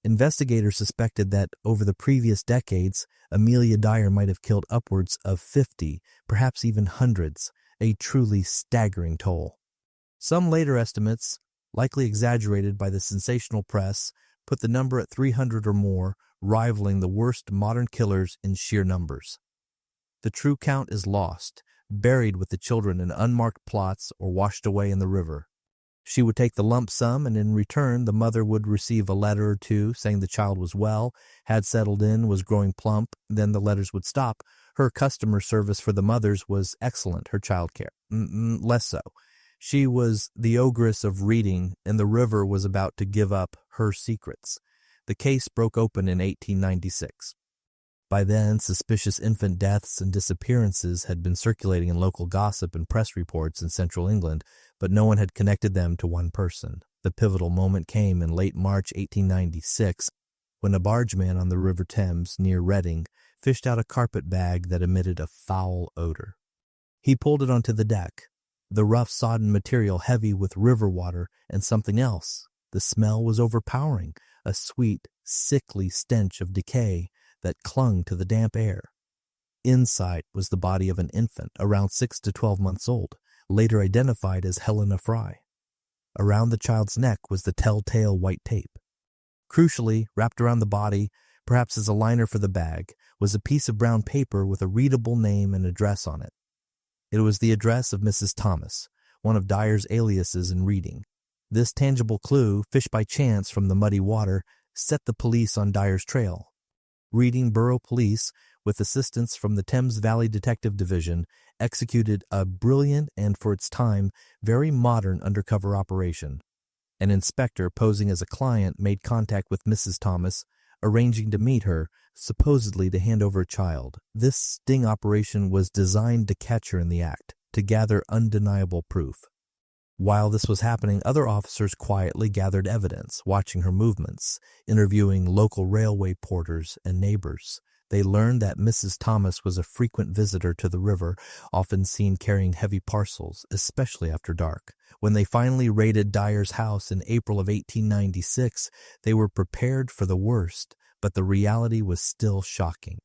Investigators suspected that over the previous decades, Amelia Dyer might have killed upwards of 50, perhaps even hundreds, a truly staggering toll. Some later estimates, likely exaggerated by the sensational press, put the number at 300 or more, rivaling the worst modern killers in sheer numbers. The true count is lost, buried with the children in unmarked plots or washed away in the river. She would take the lump sum, and in return the mother would receive a letter or two saying the child was well, had settled in, was growing plump. Then the letters would stop. Her customer service for the mothers was excellent, her child care less so. She was the ogress of reading, and the river was about to give up her secrets. The case broke open in 1896. By then, suspicious infant deaths and disappearances had been circulating in local gossip and press reports in central England, but no one had connected them to one person. The pivotal moment came in late March 1896, when a bargeman on the River Thames near Reading fished out a carpet bag that emitted a foul odor. He pulled it onto the deck, the rough sodden material heavy with river water and something else. The smell was overpowering, a sweet, sickly stench of decay that clung to the damp air. Inside was the body of an infant, around 6 to 12 months old, later identified as Helena Fry. Around the child's neck was the telltale white tape. Crucially, wrapped around the body, perhaps as a liner for the bag, was a piece of brown paper with a readable name and address on it. It was the address of Mrs. Thomas, one of Dyer's aliases in reading. This tangible clue, fished by chance from the muddy water, set the police on Dyer's trail. Reading Borough Police, with assistance from the Thames Valley Detective Division, executed a brilliant and, for its time, very modern undercover operation. An inspector posing as a client made contact with Mrs. Thomas, arranging to meet her, supposedly to hand over a child. This sting operation was designed to catch her in the act. to gather undeniable proof. While this was happening, other officers quietly gathered evidence, watching her movements, interviewing local railway porters and neighbors. They learned that Mrs. Thomas was a frequent visitor to the river, often seen carrying heavy parcels, especially after dark. When they finally raided Dyer's house in April of 1896, they were prepared for the worst, but the reality was still shocking.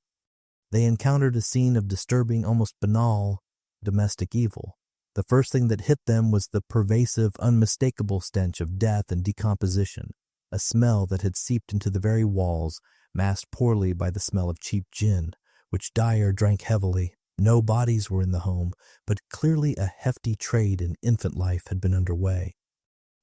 They encountered a scene of disturbing, almost banal, domestic evil. The first thing that hit them was the pervasive, unmistakable stench of death and decomposition, a smell that had seeped into the very walls, masked poorly by the smell of cheap gin, which Dyer drank heavily. No bodies were in the home, but clearly a hefty trade in infant life had been underway.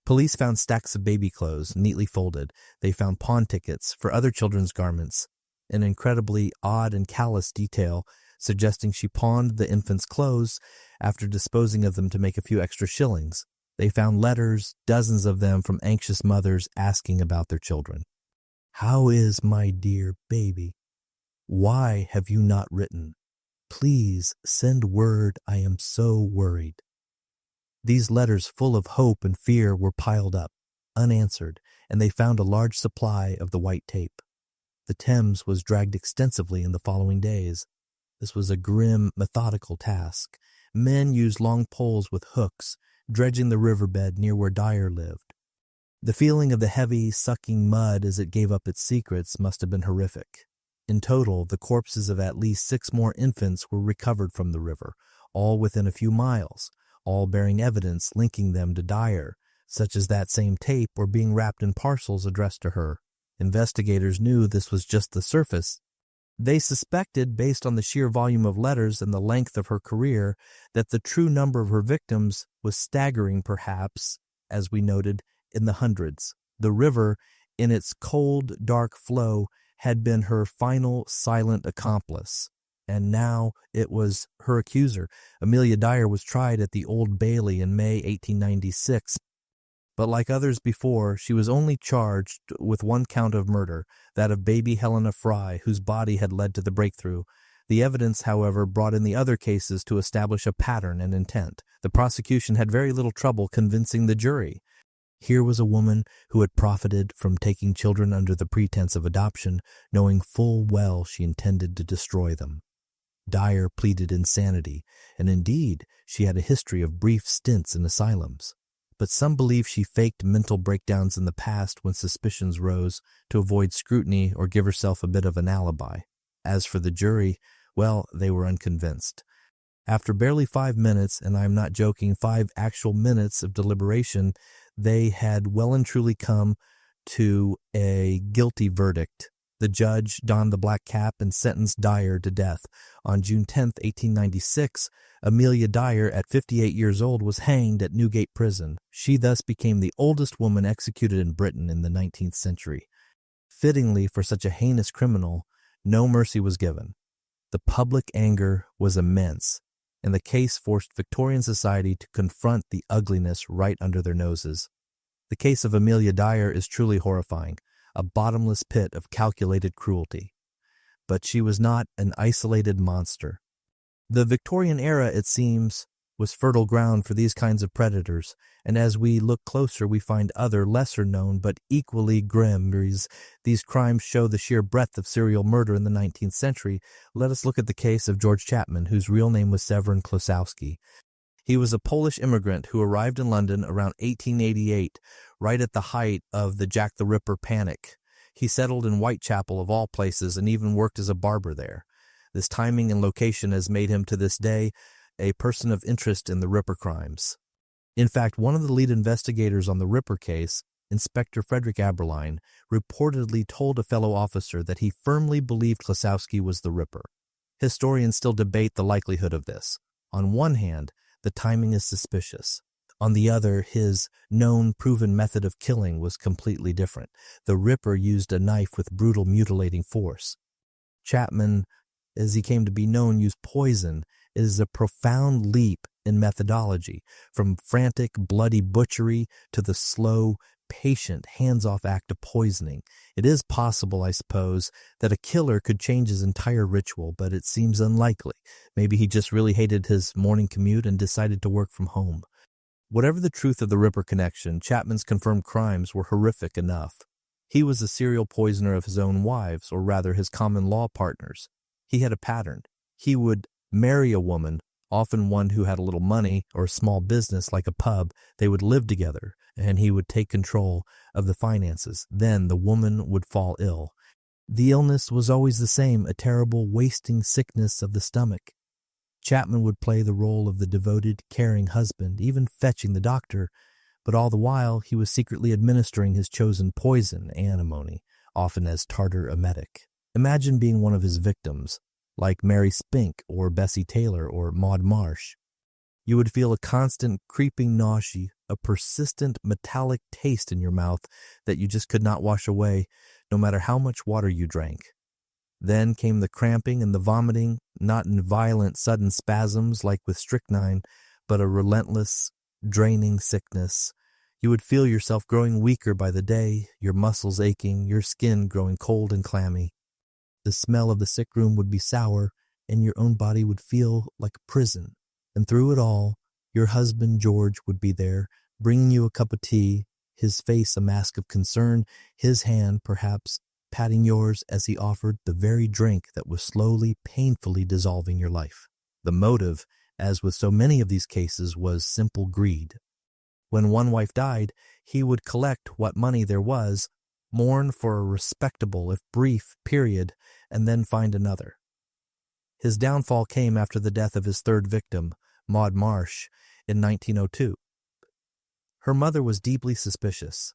Police found stacks of baby clothes, neatly folded. They found pawn tickets for other children's garments, an incredibly odd and callous detail suggesting she pawned the infants' clothes after disposing of them to make a few extra shillings. They found letters, dozens of them, from anxious mothers asking about their children. "How is my dear baby? Why have you not written? Please send word, I am so worried." These letters, full of hope and fear, were piled up, unanswered, and they found a large supply of the white tape. The Thames was dragged extensively in the following days. This was a grim, methodical task. Men used long poles with hooks, dredging the riverbed near where Dyer lived. The feeling of the heavy, sucking mud as it gave up its secrets must have been horrific. In total, the corpses of at least 6 more infants were recovered from the river, all within a few miles, all bearing evidence linking them to Dyer, such as that same tape, or being wrapped in parcels addressed to her. Investigators knew this was just the surface. They suspected, based on the sheer volume of letters and the length of her career, that the true number of her victims was staggering, perhaps, as we noted, in the hundreds. The river, in its cold, dark flow, had been her final silent accomplice, and now it was her accuser. Amelia Dyer was tried at the Old Bailey in May 1896, but like others before, she was only charged with 1 count of murder, that of baby Helena Fry, whose body had led to the breakthrough. The evidence, however, brought in the other cases to establish a pattern and intent. The prosecution had very little trouble convincing the jury. Here was a woman who had profited from taking children under the pretense of adoption, knowing full well she intended to destroy them. Dyer pleaded insanity, and indeed she had a history of brief stints in asylums. But some believe she faked mental breakdowns in the past when suspicions rose to avoid scrutiny or give herself a bit of an alibi. As for the jury, well, they were unconvinced. After barely 5 minutes, and I'm not joking, 5 actual minutes of deliberation, they had well and truly come to a guilty verdict. The judge donned the black cap and sentenced Dyer to death. On June 10, 1896, Amelia Dyer, at 58 years old, was hanged at Newgate Prison. She thus became the oldest woman executed in Britain in the 19th century. Fittingly, for such a heinous criminal, no mercy was given. The public anger was immense, and the case forced Victorian society to confront the ugliness right under their noses. The case of Amelia Dyer is truly horrifying, a bottomless pit of calculated cruelty. But she was not an isolated monster. The Victorian era, it seems, was fertile ground for these kinds of predators, and as we look closer we find other lesser-known but equally grim. These crimes show the sheer breadth of serial murder in the 19th century. Let us look at the case of George Chapman, whose real name was Severin Klosowski. He was a Polish immigrant who arrived in London around 1888, right at the height of the Jack the Ripper panic. He settled in Whitechapel, of all places, and even worked as a barber there. This timing and location has made him, to this day, a person of interest in the Ripper crimes. In fact, one of the lead investigators on the Ripper case, Inspector Frederick Aberline, reportedly told a fellow officer that he firmly believed Klosowski was the Ripper. Historians still debate the likelihood of this. On one hand, the timing is suspicious. On the other, his known, proven method of killing was completely different. The Ripper used a knife with brutal, mutilating force. Chapman, as he came to be known, used poison. It is a profound leap in methodology, from frantic, bloody butchery to the slow, patient, hands-off act of poisoning. It is possible, I suppose, that a killer could change his entire ritual, but it seems unlikely. Maybe he just really hated his morning commute and decided to work from home. Whatever the truth of the Ripper connection, Chapman's confirmed crimes were horrific enough. He was a serial poisoner of his own wives, or rather his common law partners. He had a pattern. He would marry a woman, often one who had a little money or a small business like a pub. They would live together, and he would take control of the finances. Then the woman would fall ill. The illness was always the same, a terrible wasting sickness of the stomach. Chapman would play the role of the devoted, caring husband, even fetching the doctor, but all the while he was secretly administering his chosen poison, antimony, often as tartar emetic. Imagine being one of his victims, like Mary Spink or Bessie Taylor or Maud Marsh. You would feel a constant creeping nausea, a persistent metallic taste in your mouth that you just could not wash away, no matter how much water you drank. Then came the cramping and the vomiting, not in violent, sudden spasms like with strychnine, but a relentless, draining sickness. You would feel yourself growing weaker by the day, your muscles aching, your skin growing cold and clammy. The smell of the sick room would be sour, and your own body would feel like a prison. And through it all, your husband George would be there, bringing you a cup of tea, his face a mask of concern, his hand, perhaps, patting yours as he offered the very drink that was slowly, painfully dissolving your life. The motive, as with so many of these cases, was simple greed. When one wife died, he would collect what money there was, mourn for a respectable, if brief, period, and then find another. His downfall came after the death of his third victim, Maud Marsh, in 1902. Her mother was deeply suspicious.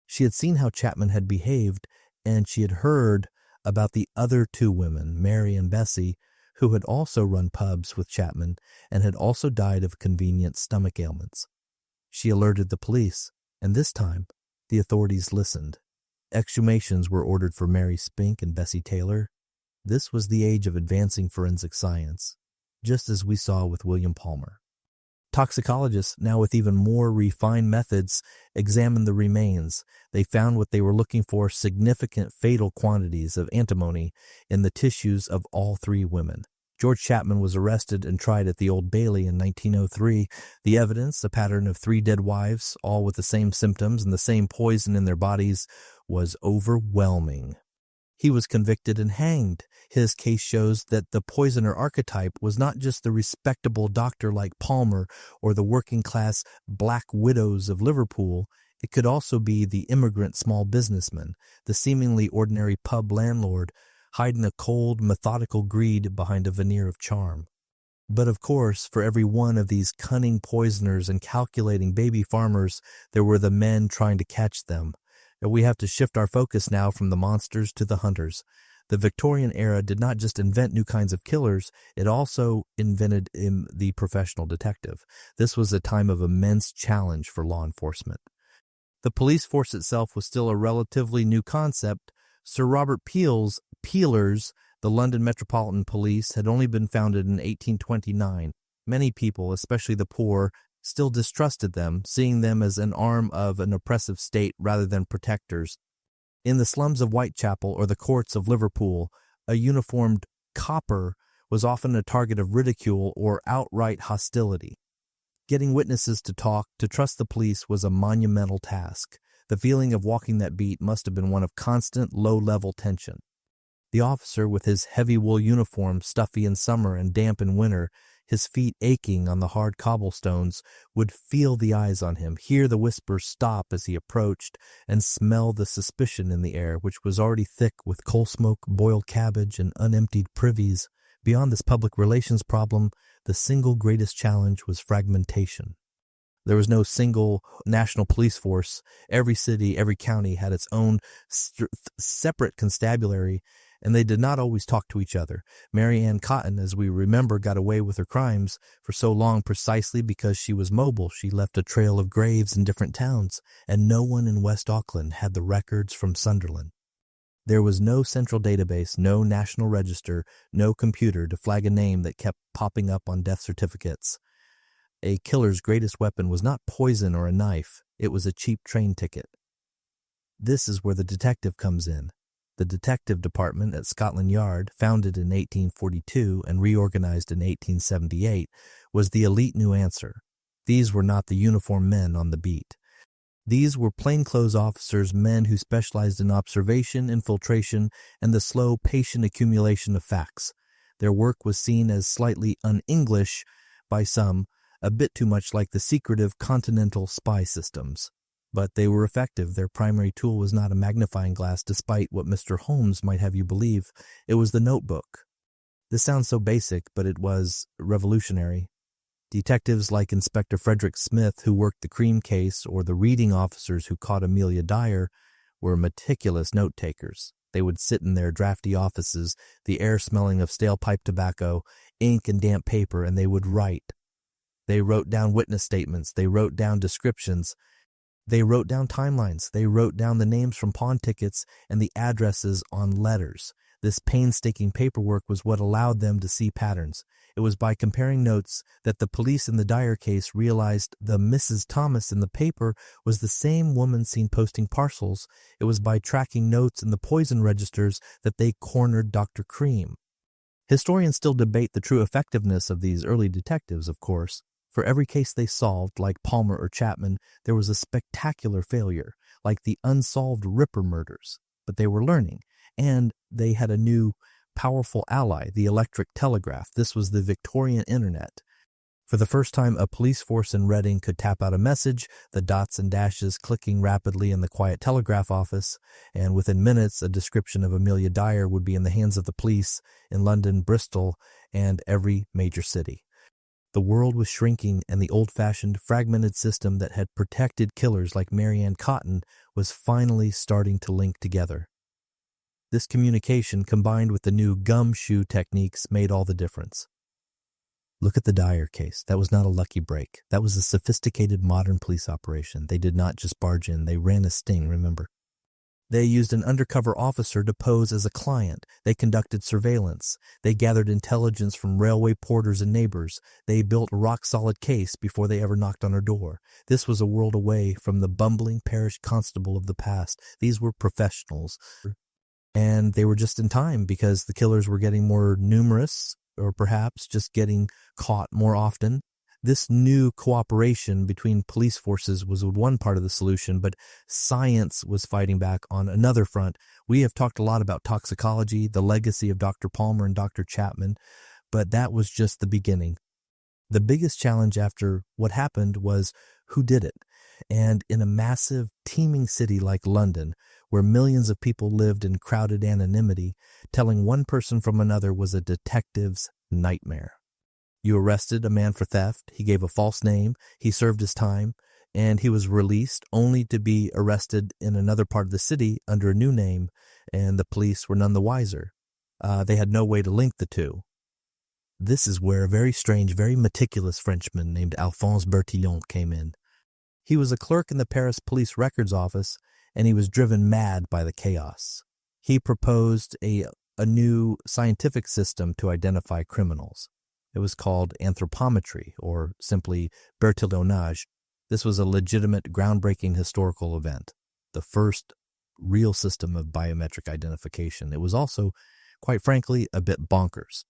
She had seen how Chapman had behaved, and she had heard about the other two women, Mary and Bessie, who had also run pubs with Chapman and had also died of convenient stomach ailments. She alerted the police, and this time the authorities listened. Exhumations were ordered for Mary Spink and Bessie Taylor. This was the age of advancing forensic science, just as we saw with William Palmer. Toxicologists, now with even more refined methods, examined the remains. They found what they were looking for: significant fatal quantities of antimony in the tissues of all three women. George Chapman was arrested and tried at the Old Bailey in 1903. The evidence, a pattern of 3 dead wives, all with the same symptoms and the same poison in their bodies, was overwhelming. He was convicted and hanged. His case shows that the poisoner archetype was not just the respectable doctor like Palmer or the working-class Black Widows of Liverpool. It could also be the immigrant small businessman, the seemingly ordinary pub landlord, hiding a cold, methodical greed behind a veneer of charm. But of course, for every one of these cunning poisoners and calculating baby farmers, there were the men trying to catch them. We have to shift our focus now from the monsters to the hunters. The Victorian era did not just invent new kinds of killers, it also invented the professional detective. This was a time of immense challenge for law enforcement. The police force itself was still a relatively new concept. Sir Robert Peel's Peelers, the London Metropolitan Police, had only been founded in 1829. Many people, especially the poor, still distrusted them, seeing them as an arm of an oppressive state rather than protectors. In the slums of Whitechapel or the courts of Liverpool, a uniformed copper was often a target of ridicule or outright hostility. Getting witnesses to talk, to trust the police, was a monumental task. The feeling of walking that beat must have been one of constant, low-level tension. The officer, with his heavy wool uniform, stuffy in summer and damp in winter, his feet aching on the hard cobblestones, would feel the eyes on him, hear the whispers stop as he approached, and smell the suspicion in the air, which was already thick with coal smoke, boiled cabbage, and unemptied privies. Beyond this public relations problem, the single greatest challenge was fragmentation. There was no single national police force. Every city, every county had its own separate constabulary, and they did not always talk to each other. Mary Ann Cotton, as we remember, got away with her crimes for so long precisely because she was mobile. She left a trail of graves in different towns, and no one in West Auckland had the records from Sunderland. There was no central database, no national register, no computer to flag a name that kept popping up on death certificates. A killer's greatest weapon was not poison or a knife. It was a cheap train ticket. This is where the detective comes in. The detective department at Scotland Yard, founded in 1842 and reorganized in 1878, was the elite new answer. These were not the uniformed men on the beat. These were plainclothes officers, men who specialized in observation, infiltration, and the slow, patient accumulation of facts. Their work was seen as slightly un-English by some, a bit too much like the secretive continental spy systems. But they were effective. Their primary tool was not a magnifying glass, despite what Mr. Holmes might have you believe. It was the notebook. This sounds so basic, but it was revolutionary. Detectives like Inspector Frederick Smith, who worked the Cream case, or the reading officers who caught Amelia Dyer, were meticulous note-takers. They would sit in their drafty offices, the air smelling of stale pipe tobacco, ink and damp paper, and they would write. They wrote down witness statements. They wrote down descriptions. They wrote down timelines. They wrote down the names from pawn tickets and the addresses on letters. This painstaking paperwork was what allowed them to see patterns. It was by comparing notes that the police in the Dyer case realized the Mrs. Thomas in the paper was the same woman seen posting parcels. It was by tracking notes in the poison registers that they cornered Dr. Cream. Historians still debate the true effectiveness of these early detectives, of course. For every case they solved, like Palmer or Chapman, there was a spectacular failure, like the unsolved Ripper murders. But they were learning, and they had a new, powerful ally, the electric telegraph. This was the Victorian internet. For the first time, a police force in Reading could tap out a message, the dots and dashes clicking rapidly in the quiet telegraph office, and within minutes a description of Amelia Dyer would be in the hands of the police in London, Bristol, and every major city. The world was shrinking, and the old-fashioned, fragmented system that had protected killers like Marianne Cotton was finally starting to link together. This communication, combined with the new gumshoe techniques, made all the difference. Look at the Dyer case. That was not a lucky break. That was a sophisticated modern police operation. They did not just barge in. They ran a sting, remember? They used an undercover officer to pose as a client. They conducted surveillance. They gathered intelligence from railway porters and neighbors. They built a rock-solid case before they ever knocked on her door. This was a world away from the bumbling parish constable of the past. These were professionals. And they were just in time because the killers were getting more numerous, or perhaps just getting caught more often. This new cooperation between police forces was one part of the solution, but science was fighting back on another front. We have talked a lot about toxicology, the legacy of Dr. Palmer and Dr. Chapman, but that was just the beginning. The biggest challenge after what happened was who did it. And in a massive, teeming city like London, where millions of people lived in crowded anonymity, telling one person from another was a detective's nightmare. You arrested a man for theft, he gave a false name, he served his time, and he was released only to be arrested in another part of the city under a new name, and the police were none the wiser. They had no way to link the two. This is where a very strange, very meticulous Frenchman named Alphonse Bertillon came in. He was a clerk in the Paris Police Records Office, and he was driven mad by the chaos. He proposed a new scientific system to identify criminals. It was called anthropometry, or simply Bertillonage. This was a legitimate, groundbreaking historical event, the first real system of biometric identification. It was also, quite frankly, a bit bonkers.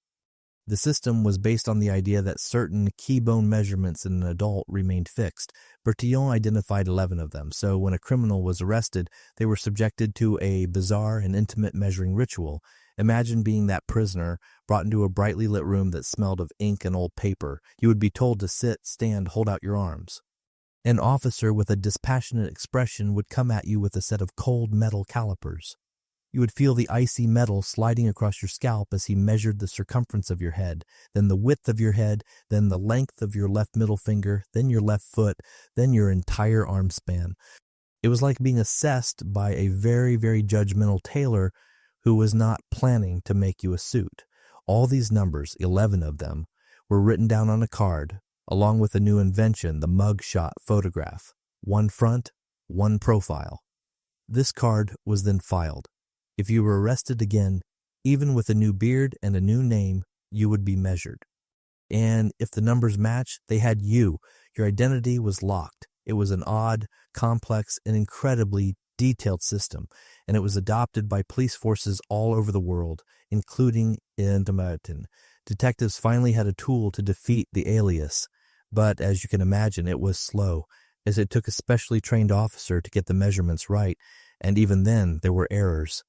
The system was based on the idea that certain key bone measurements in an adult remained fixed. Bertillon identified 11 of them, so when a criminal was arrested, they were subjected to a bizarre and intimate measuring ritual. Imagine being that prisoner, brought into a brightly lit room that smelled of ink and old paper. You would be told to sit, stand, hold out your arms. An officer with a dispassionate expression would come at you with a set of cold metal calipers. You would feel the icy metal sliding across your scalp as he measured the circumference of your head, then the width of your head, then the length of your left middle finger, then your left foot, then your entire arm span. It was like being assessed by a very, very judgmental tailor who was not planning to make you a suit. All these numbers, 11 of them, were written down on a card, along with a new invention, the mug-shot photograph. One front, one profile. This card was then filed. If you were arrested again, even with a new beard and a new name, you would be measured. And if the numbers matched, they had you. Your identity was locked. It was an odd, complex, and incredibly detailed system, and it was adopted by police forces all over the world, including in Britain. Detectives finally had a tool to defeat the alias, but as you can imagine, it was slow, as it took a specially trained officer to get the measurements right, and even then there were errors.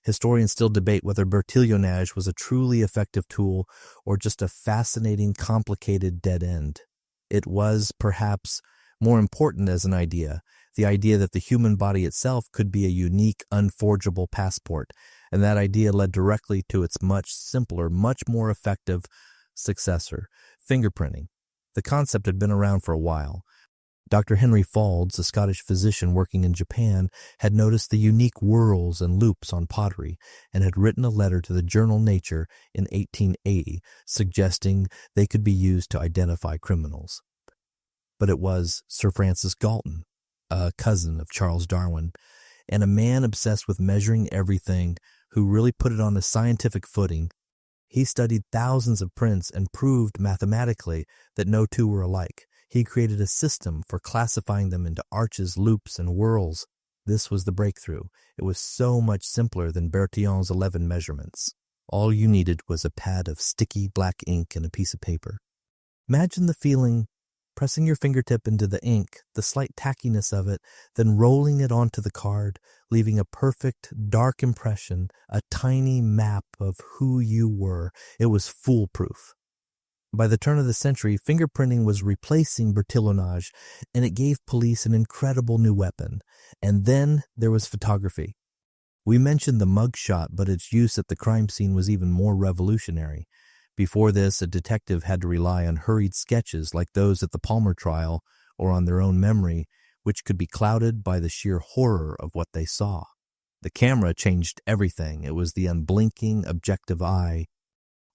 Historians still debate whether Bertillonage was a truly effective tool or just a fascinating, complicated dead end. It was, perhaps, more important as an idea, the idea that the human body itself could be a unique, unforgeable passport, and that idea led directly to its much simpler, much more effective successor, fingerprinting. The concept had been around for a while. Dr. Henry Faulds, a Scottish physician working in Japan, had noticed the unique whorls and loops on pottery and had written a letter to the journal Nature in 1880 suggesting they could be used to identify criminals. But it was Sir Francis Galton, a cousin of Charles Darwin, and a man obsessed with measuring everything who really put it on a scientific footing. He studied thousands of prints and proved mathematically that no two were alike. He created a system for classifying them into arches, loops, and whorls. This was the breakthrough. It was so much simpler than Bertillon's 11 measurements. All you needed was a pad of sticky black ink and a piece of paper. Imagine the feeling, pressing your fingertip into the ink, the slight tackiness of it, then rolling it onto the card, leaving a perfect, dark impression, a tiny map of who you were. It was foolproof. By the turn of the century, fingerprinting was replacing Bertillonage, and it gave police an incredible new weapon. And then there was photography. We mentioned the mugshot, but its use at the crime scene was even more revolutionary. Before this, a detective had to rely on hurried sketches like those at the Palmer trial, or on their own memory, which could be clouded by the sheer horror of what they saw. The camera changed everything. It was the unblinking, objective eye.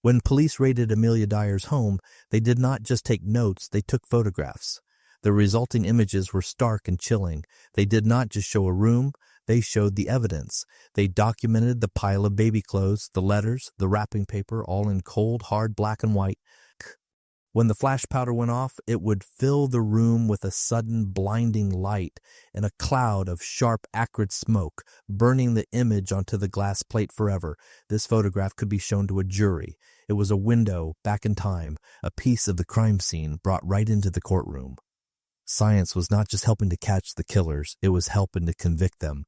When police raided Amelia Dyer's home, they did not just take notes, they took photographs. The resulting images were stark and chilling. They did not just show a room, they showed the evidence. They documented the pile of baby clothes, the letters, the wrapping paper, all in cold, hard black and white. When the flash powder went off, it would fill the room with a sudden blinding light and a cloud of sharp, acrid smoke, burning the image onto the glass plate forever. This photograph could be shown to a jury. It was a window back in time, a piece of the crime scene brought right into the courtroom. Science was not just helping to catch the killers, it was helping to convict them.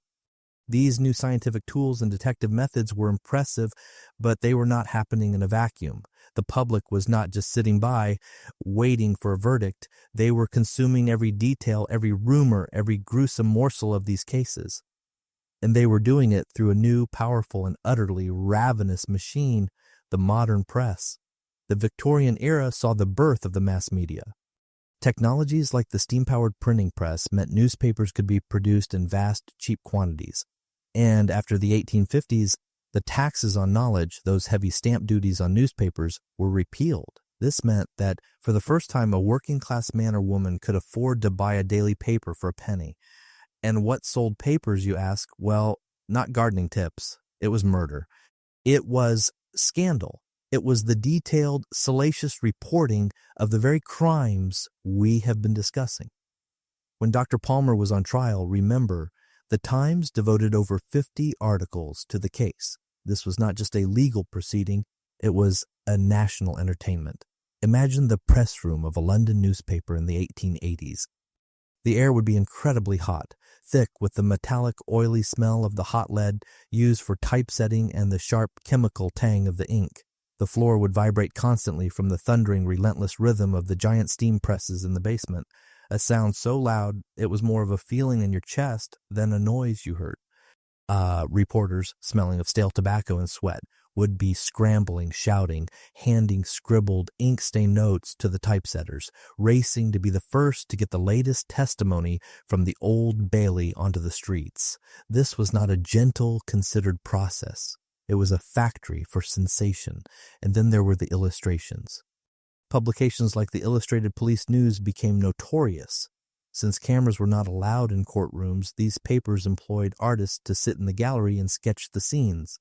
These new scientific tools and detective methods were impressive, but they were not happening in a vacuum. The public was not just sitting by, waiting for a verdict. They were consuming every detail, every rumor, every gruesome morsel of these cases. And they were doing it through a new, powerful, and utterly ravenous machine, the modern press. The Victorian era saw the birth of the mass media. Technologies like the steam-powered printing press meant newspapers could be produced in vast, cheap quantities. And after the 1850s, the taxes on knowledge, those heavy stamp duties on newspapers, were repealed. This meant that for the first time a working-class man or woman could afford to buy a daily paper for a penny. And what sold papers, you ask? Well, not gardening tips. It was murder. It was scandal. It was the detailed, salacious reporting of the very crimes we have been discussing. When Dr. Palmer was on trial, remember, the Times devoted over 50 articles to the case. This was not just a legal proceeding, it was a national entertainment. Imagine the press room of a London newspaper in the 1880s. The air would be incredibly hot, thick with the metallic, oily smell of the hot lead used for typesetting and the sharp chemical tang of the ink. The floor would vibrate constantly from the thundering, relentless rhythm of the giant steam presses in the basement, a sound so loud it was more of a feeling in your chest than a noise you heard. Reporters, smelling of stale tobacco and sweat, would be scrambling, shouting, handing scribbled, ink-stained notes to the typesetters, racing to be the first to get the latest testimony from the Old Bailey onto the streets. This was not a gentle, considered process. It was a factory for sensation, and then there were the illustrations. Publications like the Illustrated Police News became notorious. Since cameras were not allowed in courtrooms, these papers employed artists to sit in the gallery and sketch the scenes.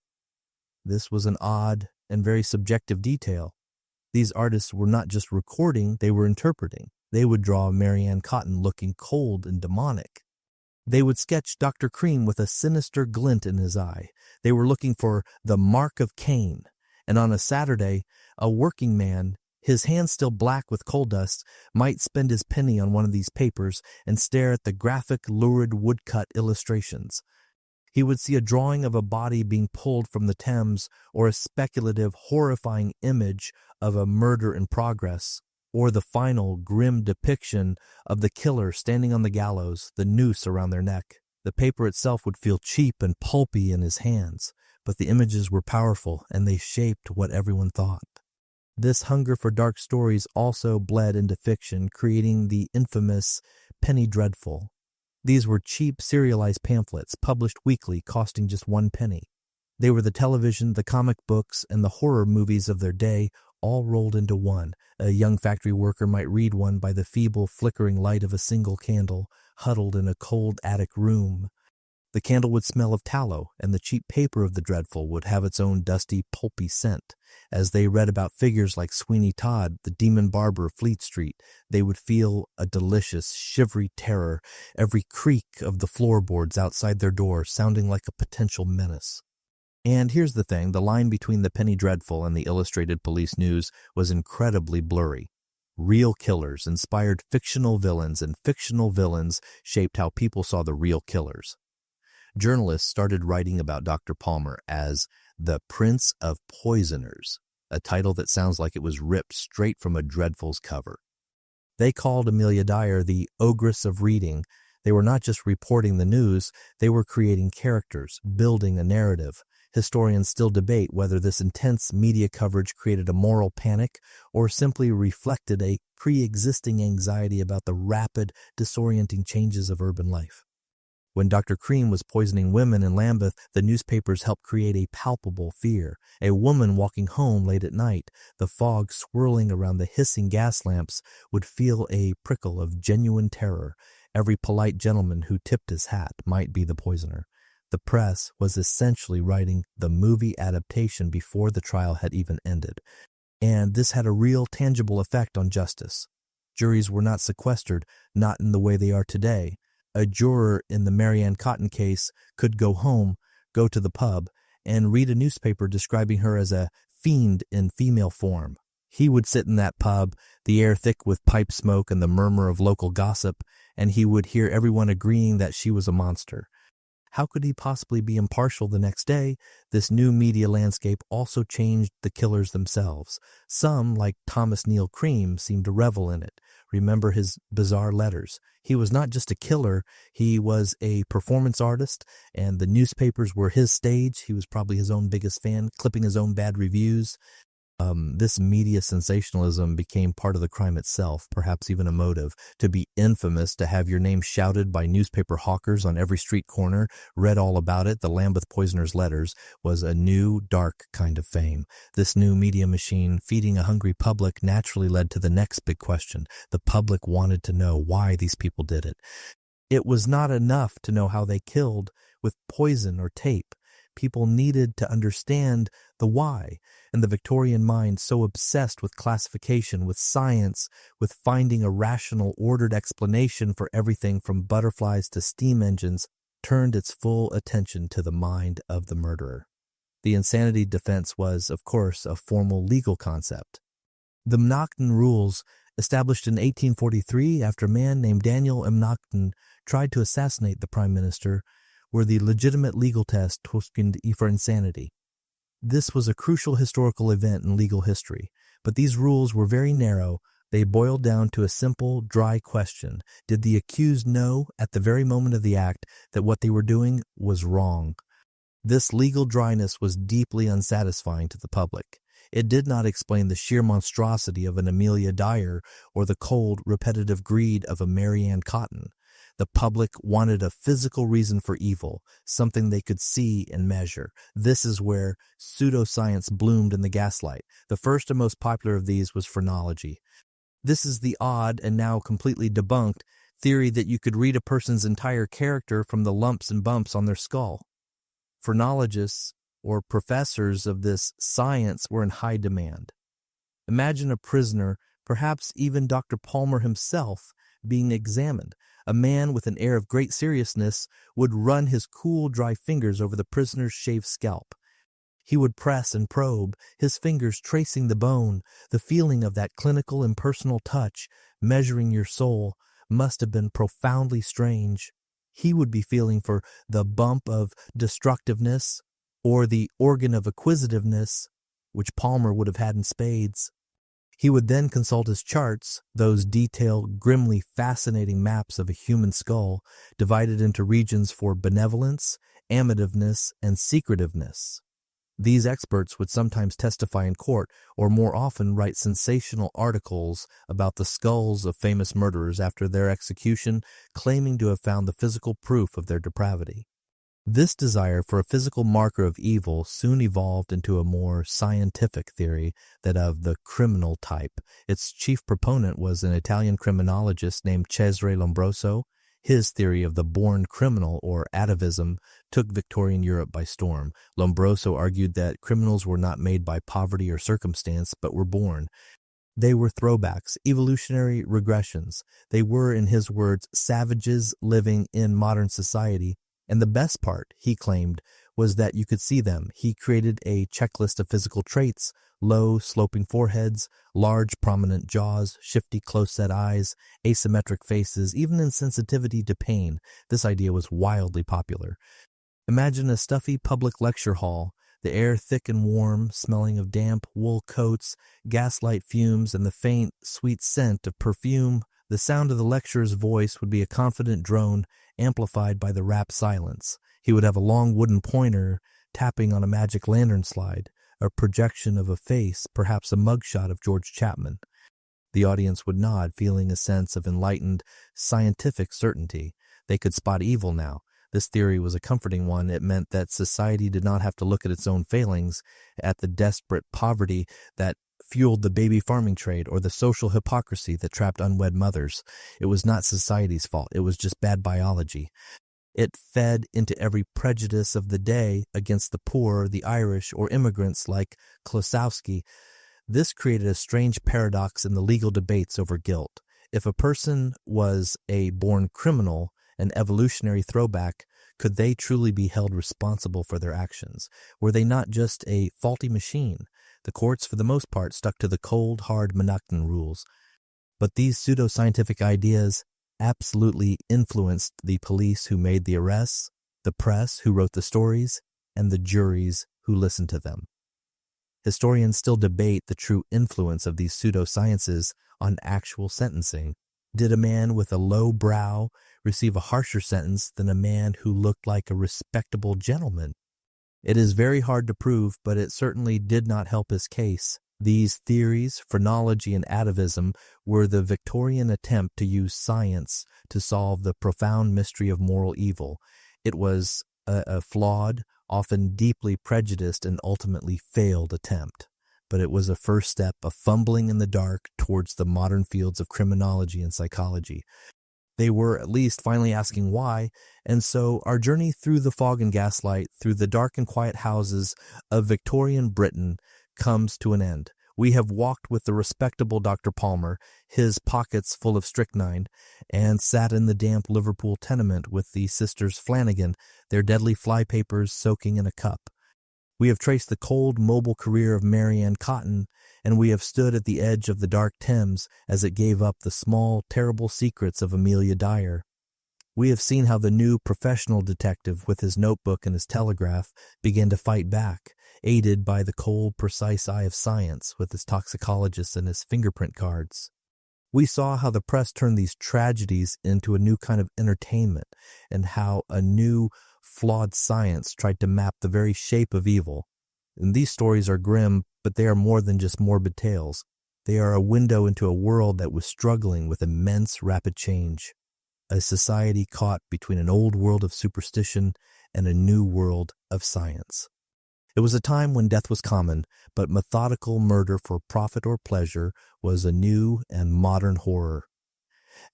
This was an odd and very subjective detail. These artists were not just recording, they were interpreting. They would draw Mary Ann Cotton looking cold and demonic. They would sketch Dr. Cream with a sinister glint in his eye. They were looking for the mark of Cain. And on a Saturday, a working man, his hands still black with coal dust, might spend his penny on one of these papers and stare at the graphic, lurid woodcut illustrations. He would see a drawing of a body being pulled from the Thames, or a speculative, horrifying image of a murder in progress, or the final, grim depiction of the killer standing on the gallows, the noose around their neck. The paper itself would feel cheap and pulpy in his hands, but the images were powerful, and they shaped what everyone thought. This hunger for dark stories also bled into fiction, creating the infamous penny dreadful. These were cheap serialized pamphlets, published weekly, costing just 1 penny. They were the television, the comic books, and the horror movies of their day, all rolled into one. A young factory worker might read one by the feeble, flickering light of a single candle, huddled in a cold attic room. The candle would smell of tallow, and the cheap paper of the dreadful would have its own dusty, pulpy scent. As they read about figures like Sweeney Todd, the demon barber of Fleet Street, they would feel a delicious, shivery terror, every creak of the floorboards outside their door sounding like a potential menace. And here's the thing, the line between the penny dreadful and the illustrated police news was incredibly blurry. Real killers inspired fictional villains, and fictional villains shaped how people saw the real killers. Journalists started writing about Dr. Palmer as the Prince of Poisoners, a title that sounds like it was ripped straight from a Dreadfuls cover. They called Amelia Dyer the Ogress of Reading. They were not just reporting the news, they were creating characters, building a narrative. Historians still debate whether this intense media coverage created a moral panic or simply reflected a pre-existing anxiety about the rapid, disorienting changes of urban life. When Dr. Cream was poisoning women in Lambeth, the newspapers helped create a palpable fear. A woman walking home late at night, the fog swirling around the hissing gas lamps, would feel a prickle of genuine terror. Every polite gentleman who tipped his hat might be the poisoner. The press was essentially writing the movie adaptation before the trial had even ended. And this had a real, tangible effect on justice. Juries were not sequestered, not in the way they are today. A juror in the Marianne Cotton case could go home, go to the pub, and read a newspaper describing her as a fiend in female form. He would sit in that pub, the air thick with pipe smoke and the murmur of local gossip, and he would hear everyone agreeing that she was a monster. How could he possibly be impartial the next day? This new media landscape also changed the killers themselves. Some, like Thomas Neill Cream, seemed to revel in it. Remember his bizarre letters. He was not just a killer, he was a performance artist, and the newspapers were his stage. He was probably his own biggest fan, clipping his own bad reviews. This media sensationalism became part of the crime itself, perhaps even a motive. To be infamous, to have your name shouted by newspaper hawkers on every street corner, read all about it, the Lambeth Poisoner's letters, was a new, dark kind of fame. This new media machine, feeding a hungry public, naturally led to the next big question. The public wanted to know why these people did it. It was not enough to know how they killed with poison or tape. People needed to understand the why, and the Victorian mind, so obsessed with classification, with science, with finding a rational, ordered explanation for everything from butterflies to steam engines, turned its full attention to the mind of the murderer. The insanity defense was, of course, a formal legal concept. The Monckton Rules, established in 1843 after a man named Daniel M. Monckton tried to assassinate the Prime Minister, were the legitimate legal test for insanity. This was a crucial historical event in legal history, but these rules were very narrow. They boiled down to a simple, dry question. Did the accused know at the very moment of the act that what they were doing was wrong? This legal dryness was deeply unsatisfying to the public. It did not explain the sheer monstrosity of an Amelia Dyer or the cold, repetitive greed of a Marianne Cotton. The public wanted a physical reason for evil, something they could see and measure. This is where pseudoscience bloomed in the gaslight. The first and most popular of these was phrenology. This is the odd and now completely debunked theory that you could read a person's entire character from the lumps and bumps on their skull. Phrenologists, or professors of this science, were in high demand. Imagine a prisoner, perhaps even Dr. Palmer himself, being examined. A man with an air of great seriousness would run his cool, dry fingers over the prisoner's shaved scalp. He would press and probe, his fingers tracing the bone. The feeling of that clinical, impersonal touch, measuring your soul, must have been profoundly strange. He would be feeling for the bump of destructiveness or the organ of acquisitiveness, which Palmer would have had in spades. He would then consult his charts, those detailed, grimly fascinating maps of a human skull, divided into regions for benevolence, amativeness, and secretiveness. These experts would sometimes testify in court, or more often write sensational articles about the skulls of famous murderers after their execution, claiming to have found the physical proof of their depravity. This desire for a physical marker of evil soon evolved into a more scientific theory, that of the criminal type. Its chief proponent was an Italian criminologist named Cesare Lombroso. His theory of the born criminal, or atavism, took Victorian Europe by storm. Lombroso argued that criminals were not made by poverty or circumstance, but were born. They were throwbacks, evolutionary regressions. They were, in his words, savages living in modern society. And the best part, he claimed, was that you could see them. He created a checklist of physical traits: low, sloping foreheads, large, prominent jaws, shifty, close-set eyes, asymmetric faces, even insensitivity to pain. This idea was wildly popular. Imagine a stuffy public lecture hall, the air thick and warm, smelling of damp wool coats, gaslight fumes, and the faint, sweet scent of perfume. The sound of the lecturer's voice would be a confident drone, amplified by the rapt silence. He would have a long wooden pointer tapping on a magic lantern slide, a projection of a face, perhaps a mugshot of George Chapman. The audience would nod, feeling a sense of enlightened, scientific certainty. They could spot evil now. This theory was a comforting one. It meant that society did not have to look at its own failings, at the desperate poverty that fueled the baby farming trade, or the social hypocrisy that trapped unwed mothers. It was not society's fault. It was just bad biology. It fed into every prejudice of the day against the poor, the Irish, or immigrants like Klosowski. This created a strange paradox in the legal debates over guilt. If a person was a born criminal, an evolutionary throwback, could they truly be held responsible for their actions? Were they not just a faulty machine? The courts, for the most part, stuck to the cold, hard Monactan rules. But these pseudoscientific ideas absolutely influenced the police who made the arrests, the press who wrote the stories, and the juries who listened to them. Historians still debate the true influence of these pseudosciences on actual sentencing. Did a man with a low brow receive a harsher sentence than a man who looked like a respectable gentleman? It is very hard to prove, but it certainly did not help his case. These theories, phrenology and atavism, were the Victorian attempt to use science to solve the profound mystery of moral evil. It was a flawed, often deeply prejudiced, and ultimately failed attempt. But it was a first step, a fumbling in the dark towards the modern fields of criminology and psychology. They were at least finally asking why, and so our journey through the fog and gaslight, through the dark and quiet houses of Victorian Britain, comes to an end. We have walked with the respectable Dr. Palmer, his pockets full of strychnine, and sat in the damp Liverpool tenement with the sisters Flanagan, their deadly flypapers soaking in a cup. We have traced the cold, mobile career of Mary Ann Cotton, and we have stood at the edge of the dark Thames as it gave up the small, terrible secrets of Amelia Dyer. We have seen how the new professional detective, with his notebook and his telegraph, began to fight back, aided by the cold, precise eye of science, with his toxicologist and his fingerprint cards. We saw how the press turned these tragedies into a new kind of entertainment, and how a new, flawed science tried to map the very shape of evil. And these stories are grim, but they are more than just morbid tales. They are a window into a world that was struggling with immense, rapid change. A society caught between an old world of superstition and a new world of science. It was a time when death was common, but methodical murder for profit or pleasure was a new and modern horror.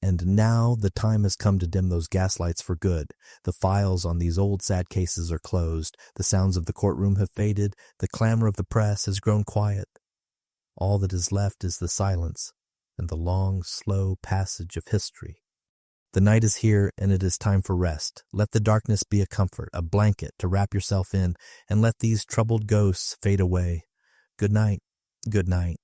And now the time has come to dim those gaslights for good. The files on these old sad cases are closed. The sounds of the courtroom have faded. The clamor of the press has grown quiet. All that is left is the silence and the long, slow passage of history. The night is here, and it is time for rest. Let the darkness be a comfort, a blanket to wrap yourself in, and let these troubled ghosts fade away. Good night. Good night.